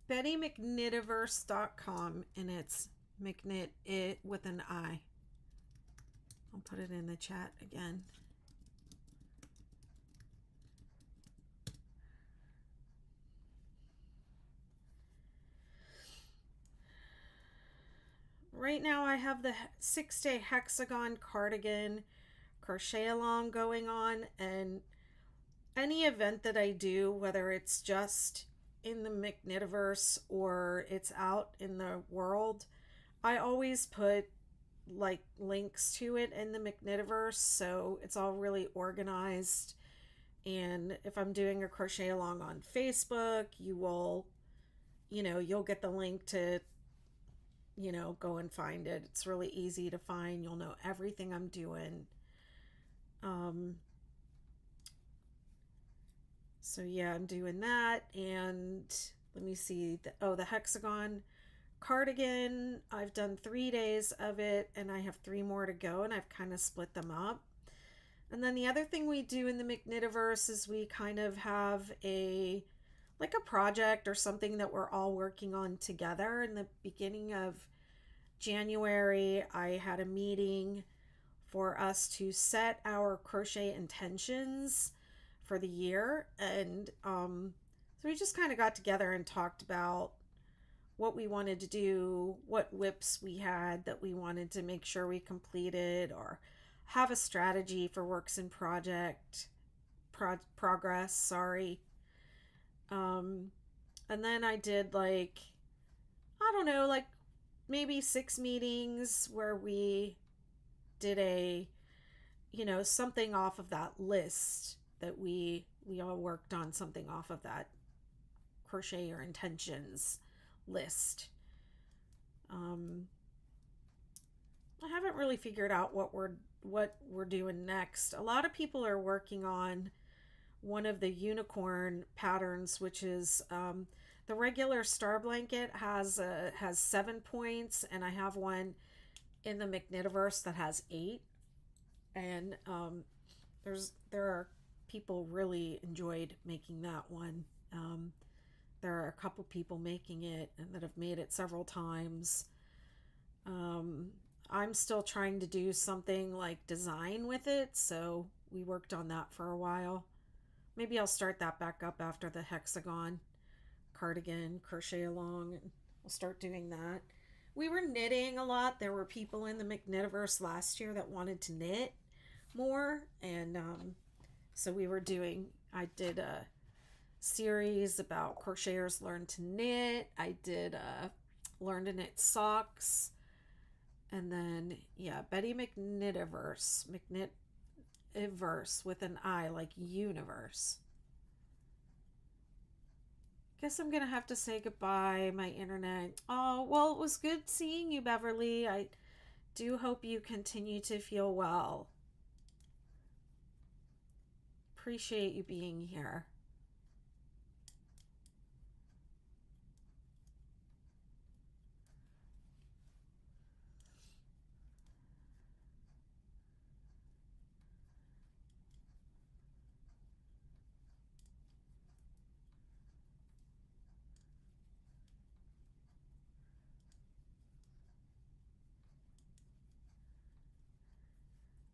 BettyMcKnitiverse.com, and it's McKnit it with an I. I'll put it in the chat again. Right now I have the 6-day hexagon cardigan crochet along going on, and any event that I do, whether it's just in the McKnitiverse or it's out in the world, I always put like links to it in the McKnitiverse, so it's all really organized. And if I'm doing a crochet along on Facebook, you will you'll get the link to, go and find it. It's really easy to find. You'll know everything I'm doing. Um, so yeah, I'm doing that. And let me see. The hexagon cardigan. I've done 3 days of it and I have 3 more to go, and I've kind of split them up. And then the other thing we do in the McKnitiverse is we kind of have a project or something that we're all working on together. In the beginning of January, I had a meeting for us to set our crochet intentions for the year. And so we just kind of got together and talked about what we wanted to do, what WIPs we had that we wanted to make sure we completed, or have a strategy for works in progress, sorry. And then I did I don't know, maybe 6 meetings where we did something off of that list that we all worked on something off of that crochet or intentions list. I haven't really figured out what we're doing next. A lot of people are working on one of the unicorn patterns, which is the regular star blanket has 7 points, and I have one in the McKnitiverse that has 8. And there are people really enjoyed making that one. There are a couple people making it and that have made it several times. I'm still trying to do something like design with it, so we worked on that for a while. Maybe I'll start that back up after the hexagon cardigan crochet along, and we'll start doing that. We were knitting a lot. There were people in the McKnitiverse last year that wanted to knit more, and so I did a series about crocheters learn to knit. I did learn to knit socks. And then, yeah, Betty McKnitiverse with an I, like universe. Guess I'm gonna have to say goodbye, my internet. Oh, well, it was good seeing you, Beverly. I do hope you continue to feel well. Appreciate you being here.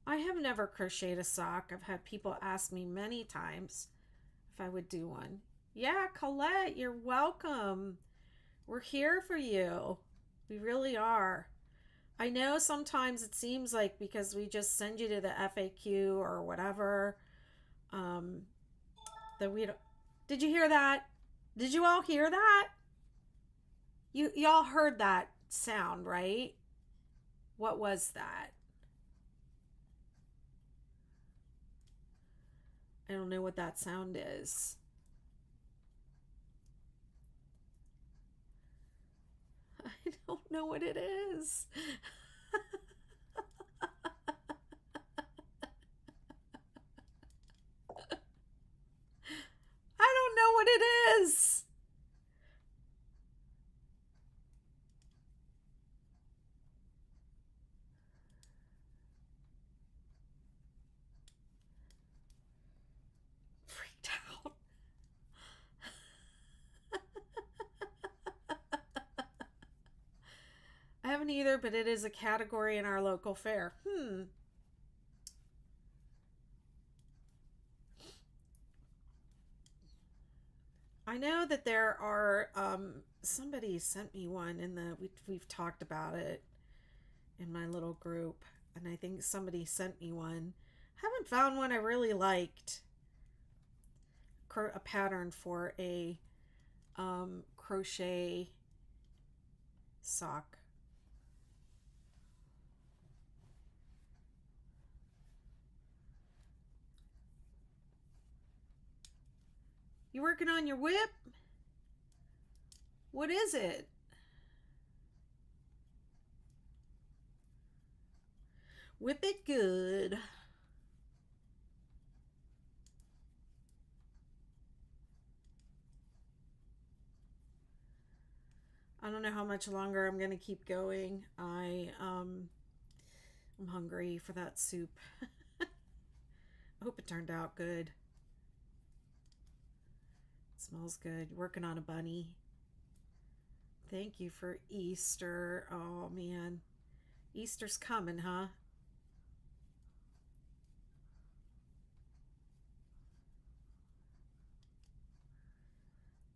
I have never crocheted a sock. I've had people ask me many times if I would do one. Yeah, Colette, you're welcome. We're here for you. We really are. I know sometimes it seems like because we just send you to the FAQ or whatever, that we don't. Did you hear that? Did you all hear that? Y'all heard that sound, right? What was that? I don't know what that sound is. I don't know what it is. I don't know what it is. Freaked out. I haven't either, but it is a category in our local fair. I know that there are, somebody sent me one we've talked about it in my little group, and I think somebody sent me one. Haven't found one I really liked. A pattern for a crochet sock. You working on your WIP? What is it? Whip it good. I don't know how much longer I'm going to keep going. I'm hungry for that soup. I hope it turned out good. It smells good. Working on a bunny. Thank you for Easter. Oh man. Easter's coming, huh?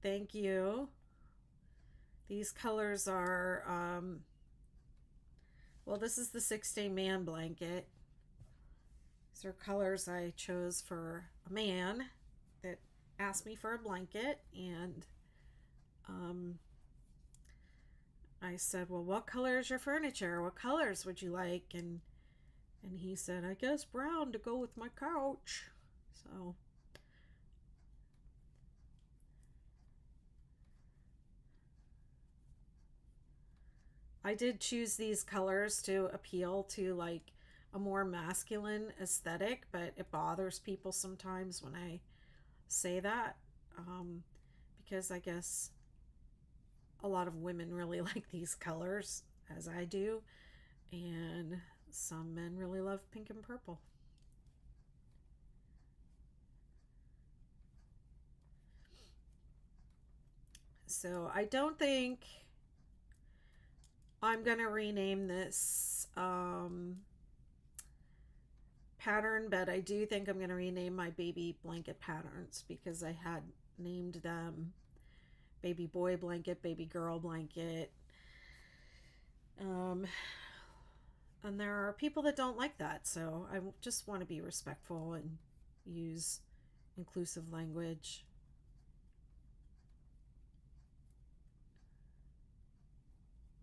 Thank you. These colors are, well, this is the 6-day man blanket. These are colors I chose for a man that asked me for a blanket, and um, I said, well, what color is your furniture? What colors would you like? And he said, I guess brown to go with my couch. So I did choose these colors to appeal to like a more masculine aesthetic, but it bothers people sometimes when I say that, um, because I guess a lot of women really like these colors, as I do, and some men really love pink and purple. So I don't think I'm going to rename this pattern, but I do think I'm going to rename my baby blanket patterns because I had named them baby boy blanket, baby girl blanket. Um, and there are people that don't like that, so I just want to be respectful and use inclusive language.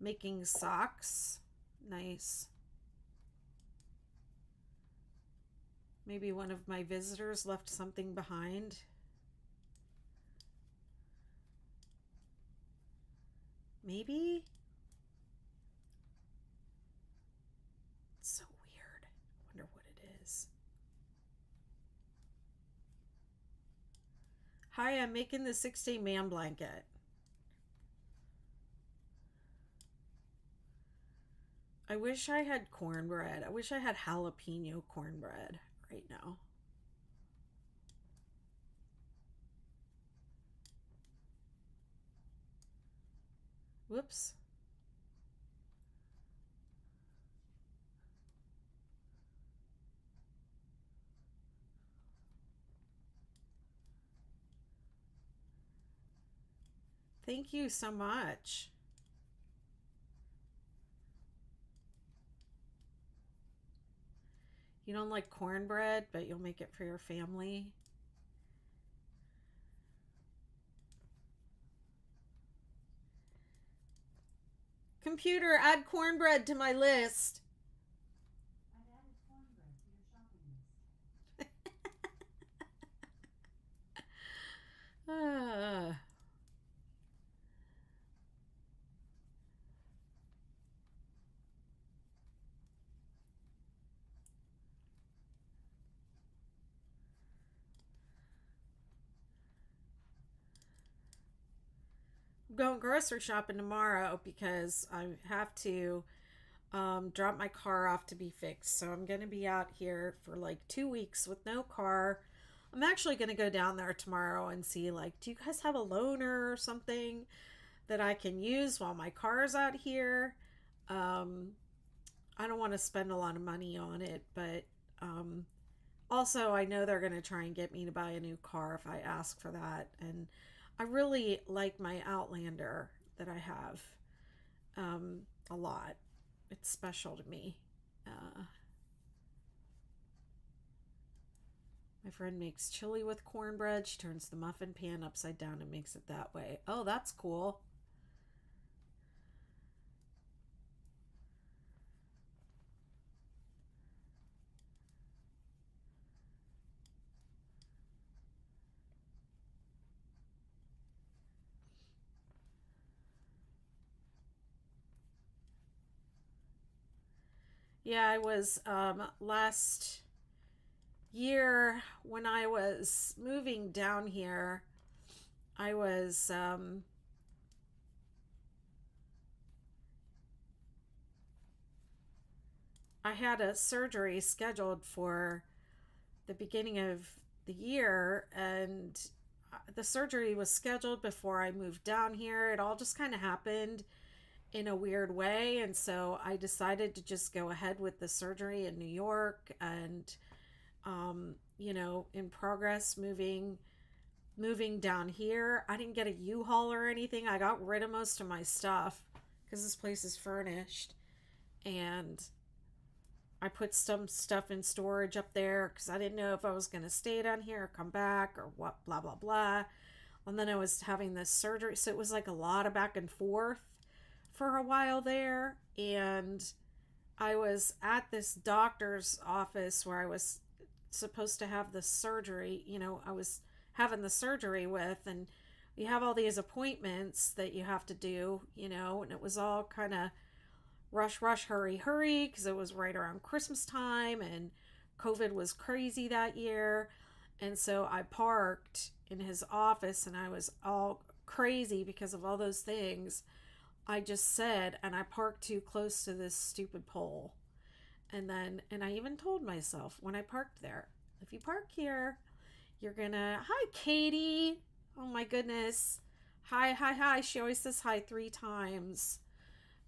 Making socks. Nice. Maybe one of my visitors left something behind. Maybe? It's so weird. I wonder what it is. Hi, I'm making the 6-day man blanket. I wish I had cornbread. I wish I had jalapeno cornbread right now. Whoops. Thank you so much. You don't like cornbread, but you'll make it for your family. Computer, add cornbread to my list. I've added cornbread to your shopping list. Ah. I'm going grocery shopping tomorrow because I have to drop my car off to be fixed. So I'm going to be out here for like 2 weeks with no car. I'm actually going to go down there tomorrow and see, like, do you guys have a loaner or something that I can use while my car's out here? Um, I don't want to spend a lot of money on it, but um, also I know they're going to try and get me to buy a new car if I ask for that. And I really like my Outlander that I have a lot. It's special to me. Uh, my friend makes chili with cornbread. She turns the muffin pan upside down and makes it that way. Oh, that's cool. Yeah, I was last year when I was moving down here, I was I had a surgery scheduled for the beginning of the year, and the surgery was scheduled before I moved down here. It all just kind of happened in a weird way, and so I decided to just go ahead with the surgery in New York, and in progress moving down here. I didn't get a U-Haul or anything. I got rid of most of my stuff because this place is furnished, and I put some stuff in storage up there because I didn't know if I was going to stay down here or come back or what, blah, blah, blah. And then I was having this surgery. So it was like a lot of back and forth for a while there. And I was at this doctor's office where I was supposed to have the surgery. I was having the surgery with, and you have all these appointments that you have to do, and it was all kind of rush, rush, hurry, hurry, because it was right around Christmas time and COVID was crazy that year. And so I parked in his office and I was all crazy because of all those things I just said. And I parked too close to this stupid pole. And I even told myself when I parked there, if you park here, you're gonna, hi, Katie. Oh my goodness. Hi, hi, hi. She always says hi 3 times.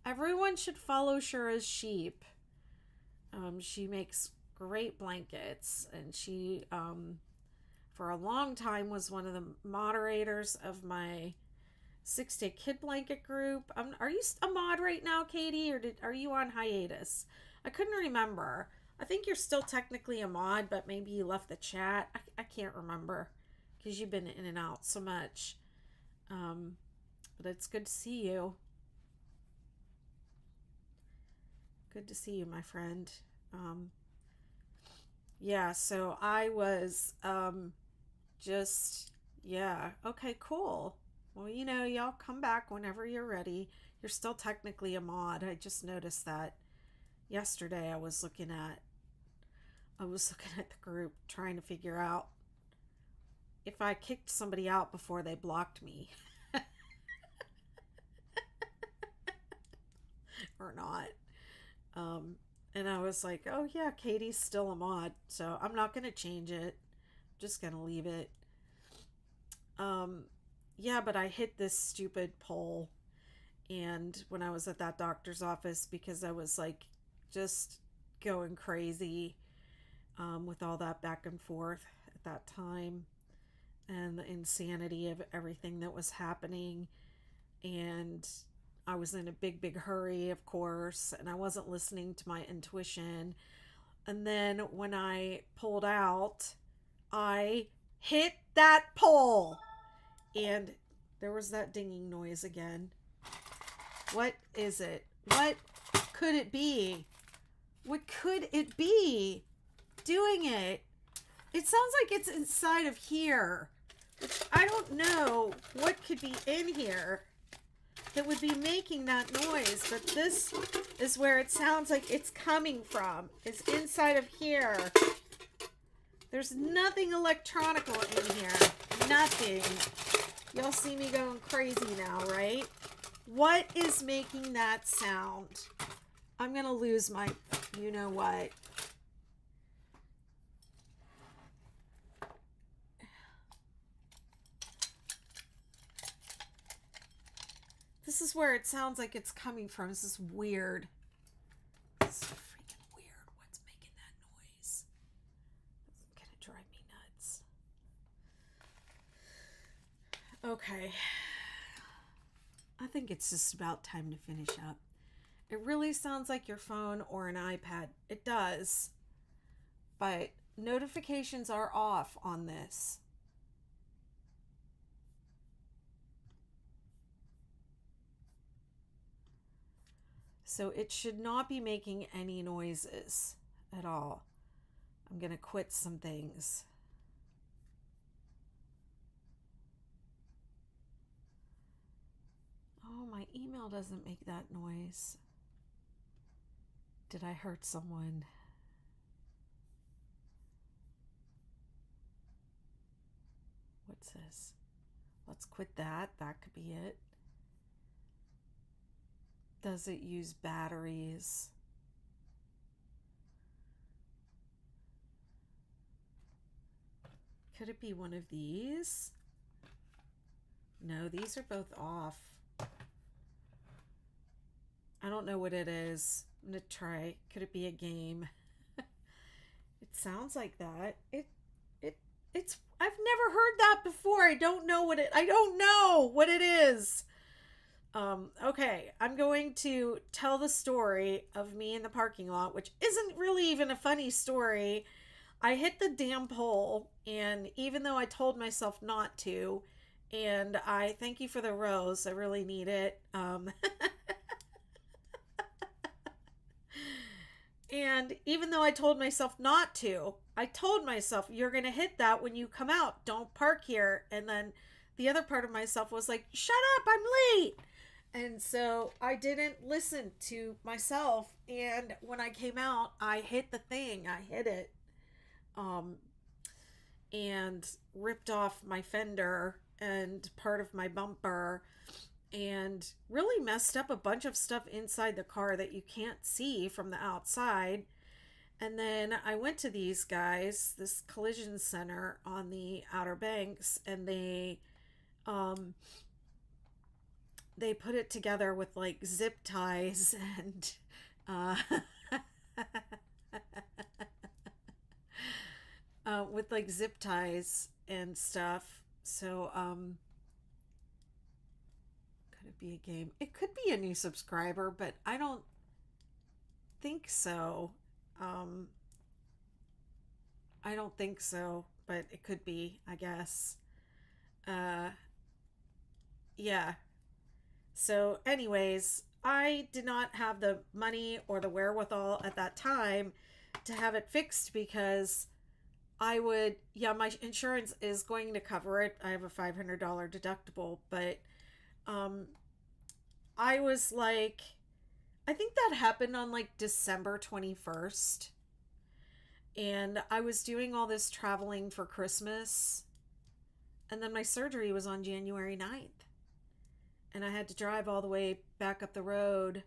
Everyone should follow Shura's sheep. She makes great blankets, and she, for a long time, was one of the moderators of my 6-day kid blanket group. Are you a mod right now, Katie, or are you on hiatus? I couldn't remember. I think you're still technically a mod, but maybe you left the chat. I can't remember because you've been in and out so much. But it's good to see you. Good to see you, my friend. Yeah, so I was just, yeah, okay, cool. Well, y'all come back whenever you're ready. You're still technically a mod. I just noticed that yesterday. I was looking at the group trying to figure out if I kicked somebody out before they blocked me or not. And I was like, oh yeah, Katie's still a mod, so I'm not gonna change it. I'm just gonna leave it. Um, yeah, but I hit this stupid pole, and when I was at that doctor's office, because I was like just going crazy with all that back and forth at that time, and the insanity of everything that was happening, and I was in a big, big hurry, of course, and I wasn't listening to my intuition. And then when I pulled out, I hit that pole. And there was that dinging noise again. What is it? What could it be? What could it be doing it? It sounds like it's inside of here. I don't know what could be in here that would be making that noise, but this is where it sounds like it's coming from. It's inside of here. There's nothing electronical in here. Nothing. Y'all see me going crazy now, right? What is making that sound? I'm going to lose my you-know-what. This is where it sounds like it's coming from. This is weird. This is freaking weird. What's making that noise? It's gonna drive me nuts. Okay. I think it's just about time to finish up. It really sounds like your phone or an iPad. It does. But notifications are off on this. So it should not be making any noises at all. I'm going to quit some things. Oh, my email doesn't make that noise. Did I hurt someone? What's this? Let's quit that. That could be it. Does it use batteries? Could it be one of these? No, these are both off. I don't know what it is. I'm gonna try. Could it be a game? It sounds like that. It's I've never heard that before. I don't know what it is. Okay, I'm going to tell the story of me in the parking lot, which isn't really even a funny story. I hit the damn pole, and even though I told myself not to, and I thank you for the rose, I really need it. And even though I told myself not to, I told myself, you're going to hit that when you come out. Don't park here. And then the other part of myself was like, shut up, I'm late. And so I didn't listen to myself. And when I came out, I hit the thing. I hit it. Um, and ripped off my fender and part of my bumper and really messed up a bunch of stuff inside the car that you can't see from the outside. And then I went to these guys, this collision center on the Outer Banks, and they put it together with like zip ties and uh, with like zip ties and stuff. So could it be a game? It could be a new subscriber, but I don't think so. Um, I don't think so, but it could be, I guess. Uh, yeah. So, anyways, I did not have the money or the wherewithal at that time to have it fixed because my insurance is going to cover it. I have a $500 deductible, but um, I was like, I think that happened on like December 21st. And I was doing all this traveling for Christmas. And then my surgery was on January 9th. And I had to drive all the way back up the road,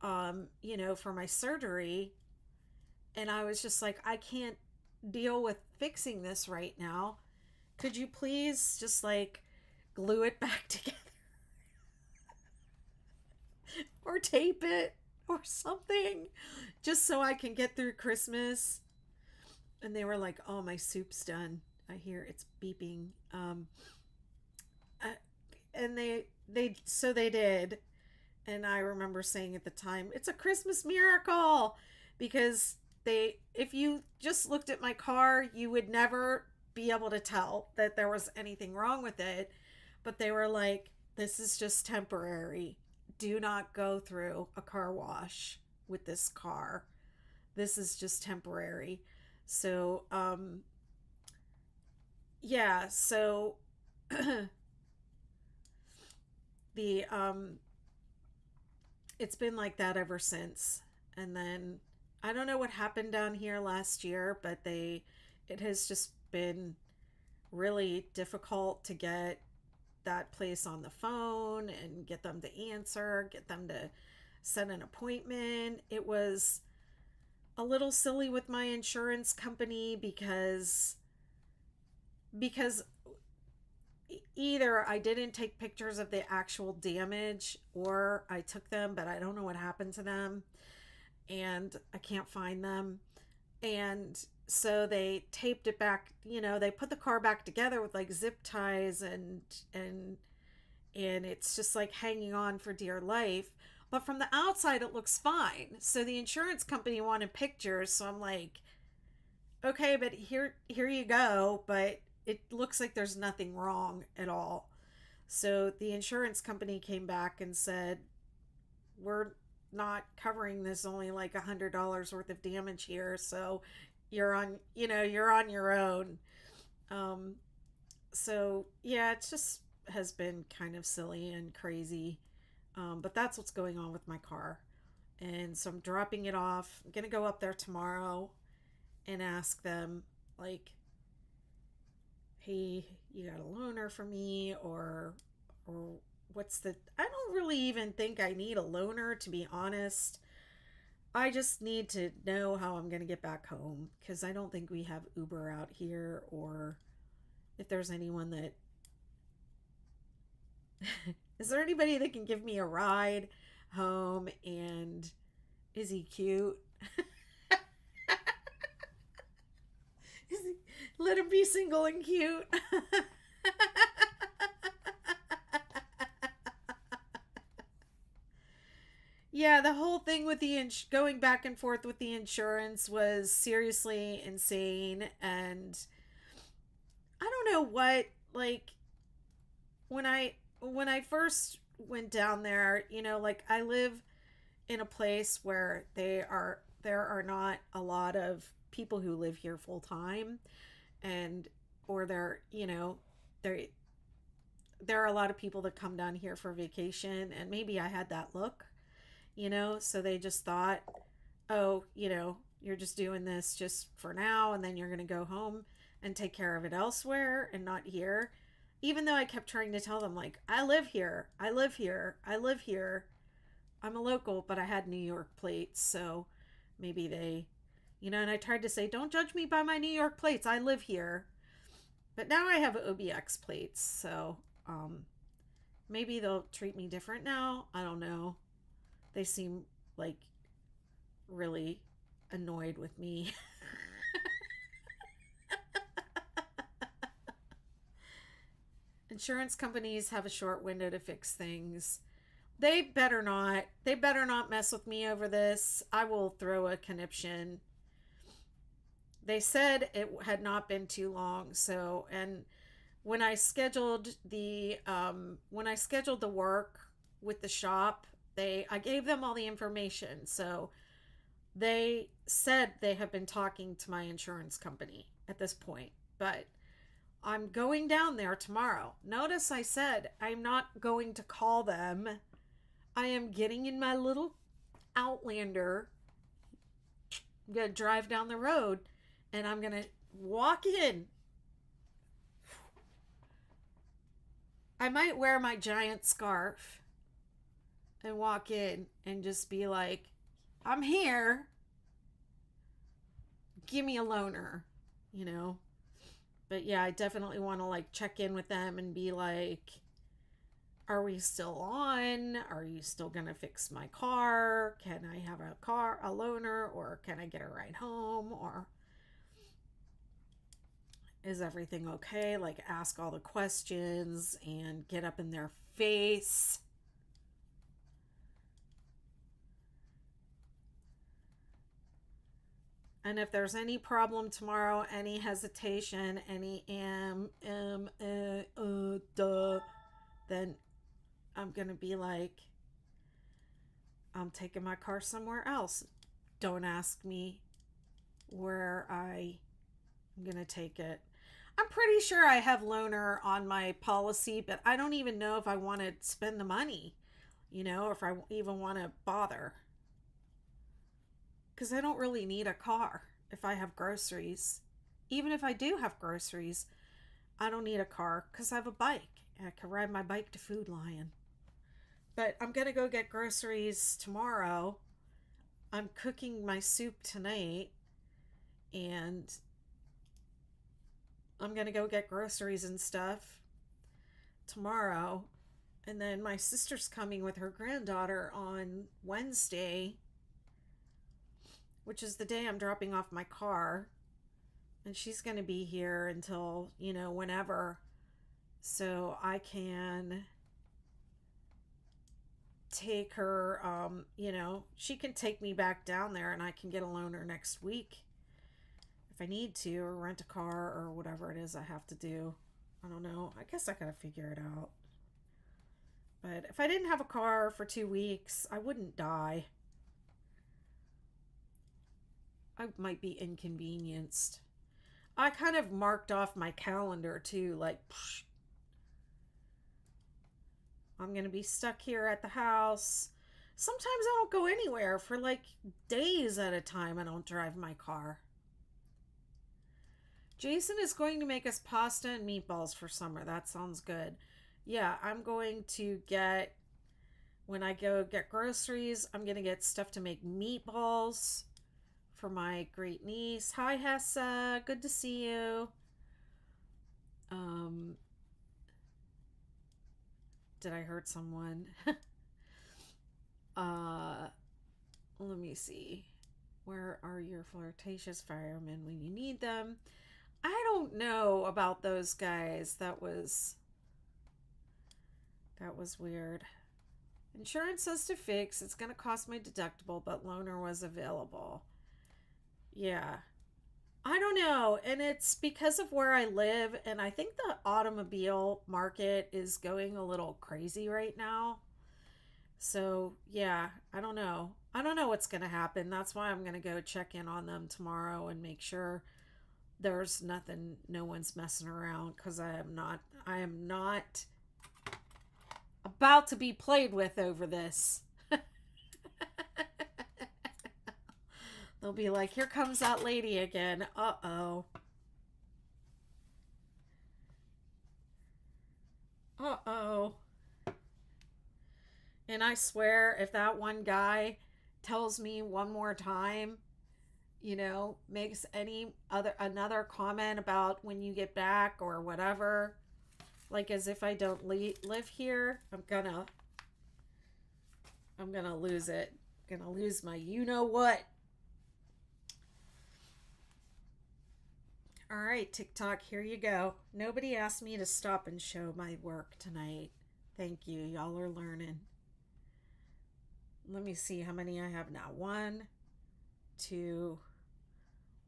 for my surgery. And I was just like, I can't deal with fixing this right now. Could you please just like glue it back together or tape it or something just so I can get through Christmas? And they were like, "Oh, my soup's done. I hear it's beeping." Uh, and they did. And I remember saying at the time, "It's a Christmas miracle," because if you just looked at my car, you would never be able to tell that there was anything wrong with it. But they were like, "This is just temporary. Do not go through a car wash with this car. This is just temporary." So, yeah, so the it's been like that ever since. And then I don't know what happened down here last year, but it has just been really difficult to get that place on the phone and get them to answer, get them to set an appointment. It was a little silly with my insurance company because either I didn't take pictures of the actual damage or I took them, but I don't know what happened to them and I can't find them. And so they taped it back, they put the car back together with like zip ties and it's just like hanging on for dear life. But from the outside it looks fine. So the insurance company wanted pictures, so I'm like, okay, but here you go, but it looks like there's nothing wrong at all. So the insurance company came back and said, we're not covering this, only like $100 worth of damage here, so you're on your own. um so yeah, it just has been kind of silly and crazy. But that's what's going on with my car. And so I'm dropping it off. I'm going to go up there tomorrow and ask them, like, hey, you got a loaner for me? Or what's the. I don't really even think I need a loaner, to be honest. I just need to know how I'm going to get back home because I don't think we have Uber out here, or if there's anyone that. Is there anybody that can give me a ride home? And is he cute? Is he, let him be single and cute. Yeah, the whole thing with the going back and forth with the insurance was seriously insane. And I don't know what, like, when I first went down there, like, I live in a place where there are not a lot of people who live here full time. And or there there are a lot of people that come down here for vacation, and maybe I had that look, so they just thought, oh, you're just doing this just for now, and then you're going to go home and take care of it elsewhere and not here. Even though I kept trying to tell them, like, I live here, I live here, I live here. I'm a local, but I had New York plates, so maybe they, and I tried to say, don't judge me by my New York plates, I live here. But now I have OBX plates, so maybe they'll treat me different now. I don't know. They seem like really annoyed with me. Insurance companies have a short window to fix things. They better not. They better not mess with me over this. I will throw a conniption. They said it had not been too long, so. And when I scheduled the work with the shop, I gave them all the information. So they said they have been talking to my insurance company at this point, but I'm going down there tomorrow. Notice I said I'm not going to call them. I am getting in my little Outlander. I'm going to drive down the road and I'm going to walk in. I might wear my giant scarf and walk in and just be like, I'm here. Give me a loaner, you know? But yeah, I definitely want to like check in with them and be like, are we still on? Are you still going to fix my car? Can I have a loaner, or can I get a ride home? Or is everything okay? Like, ask all the questions and get up in their face. And if there's any problem tomorrow, any hesitation, any then I'm going to be like, I'm taking my car somewhere else. Don't ask me where I'm going to take it. I'm pretty sure I have loaner on my policy, but I don't even know if I want to spend the money, or if I even want to bother. Because I don't really need a car if I have groceries. Even if I do have groceries, I don't need a car because I have a bike. I can ride my bike to Food Lion. But I'm going to go get groceries tomorrow. I'm cooking my soup tonight. And I'm going to go get groceries and stuff tomorrow. And then my sister's coming with her granddaughter on Wednesday, which is the day I'm dropping off my car. And she's going to be here until, whenever. So I can take her, she can take me back down there and I can get a loaner next week if I need to, or rent a car or whatever it is I have to do. I don't know. I guess I gotta figure it out. But if I didn't have a car for 2 weeks, I wouldn't die. I might be inconvenienced. I kind of marked off my calendar too, like, I'm going to be stuck here at the house Sometimes I don't go anywhere for like days at a time. I don't drive my car. Jason is going to make us pasta and meatballs for summer. That sounds good. Yeah, I'm going to get, when I go get groceries, I'm going to get stuff to make meatballs for my great niece. Hi, Hessa. Good to see you. Um, did I hurt someone? uh, let me see. Where are your flirtatious firemen when you need them? I don't know about those guys. That was weird. Insurance says to fix. It's going to cost my deductible, but loaner was available. Yeah. I don't know. And it's because of where I live. And I think the automobile market is going a little crazy right now. So, yeah, I don't know. I don't know what's going to happen. That's why I'm going to go check in on them tomorrow and make sure there's nothing, no one's messing around, because I am not about to be played with over this. They'll be like, here comes that lady again. Uh-oh. Uh-oh. And I swear, if that one guy tells me one more time, makes another comment about when you get back or whatever, like as if I don't live here, I'm gonna lose it. I'm gonna lose my what. All right, TikTok, here you go. Nobody asked me to stop and show my work tonight. Thank you. Y'all are learning. Let me see how many I have now. 1, 2,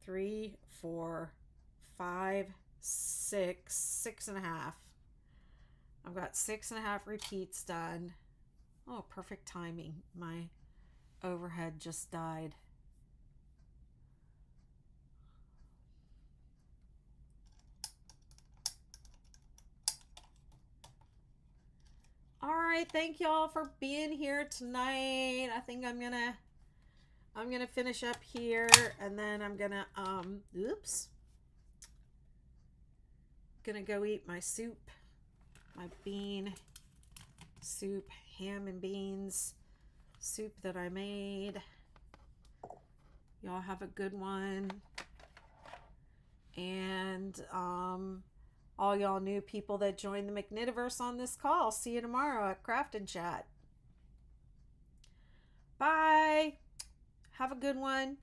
3, 4, 5, 6, 6.5. I've got 6.5 repeats done. Oh, perfect timing. My overhead just died. All right, thank y'all for being here tonight. I think I'm gonna finish up here, and then I'm gonna gonna go eat my soup, my bean soup, ham and beans soup that I made. Y'all have a good one. And all y'all new people that joined the McKnittiverse on this call, see you tomorrow at Craft and Chat. Bye. Have a good one.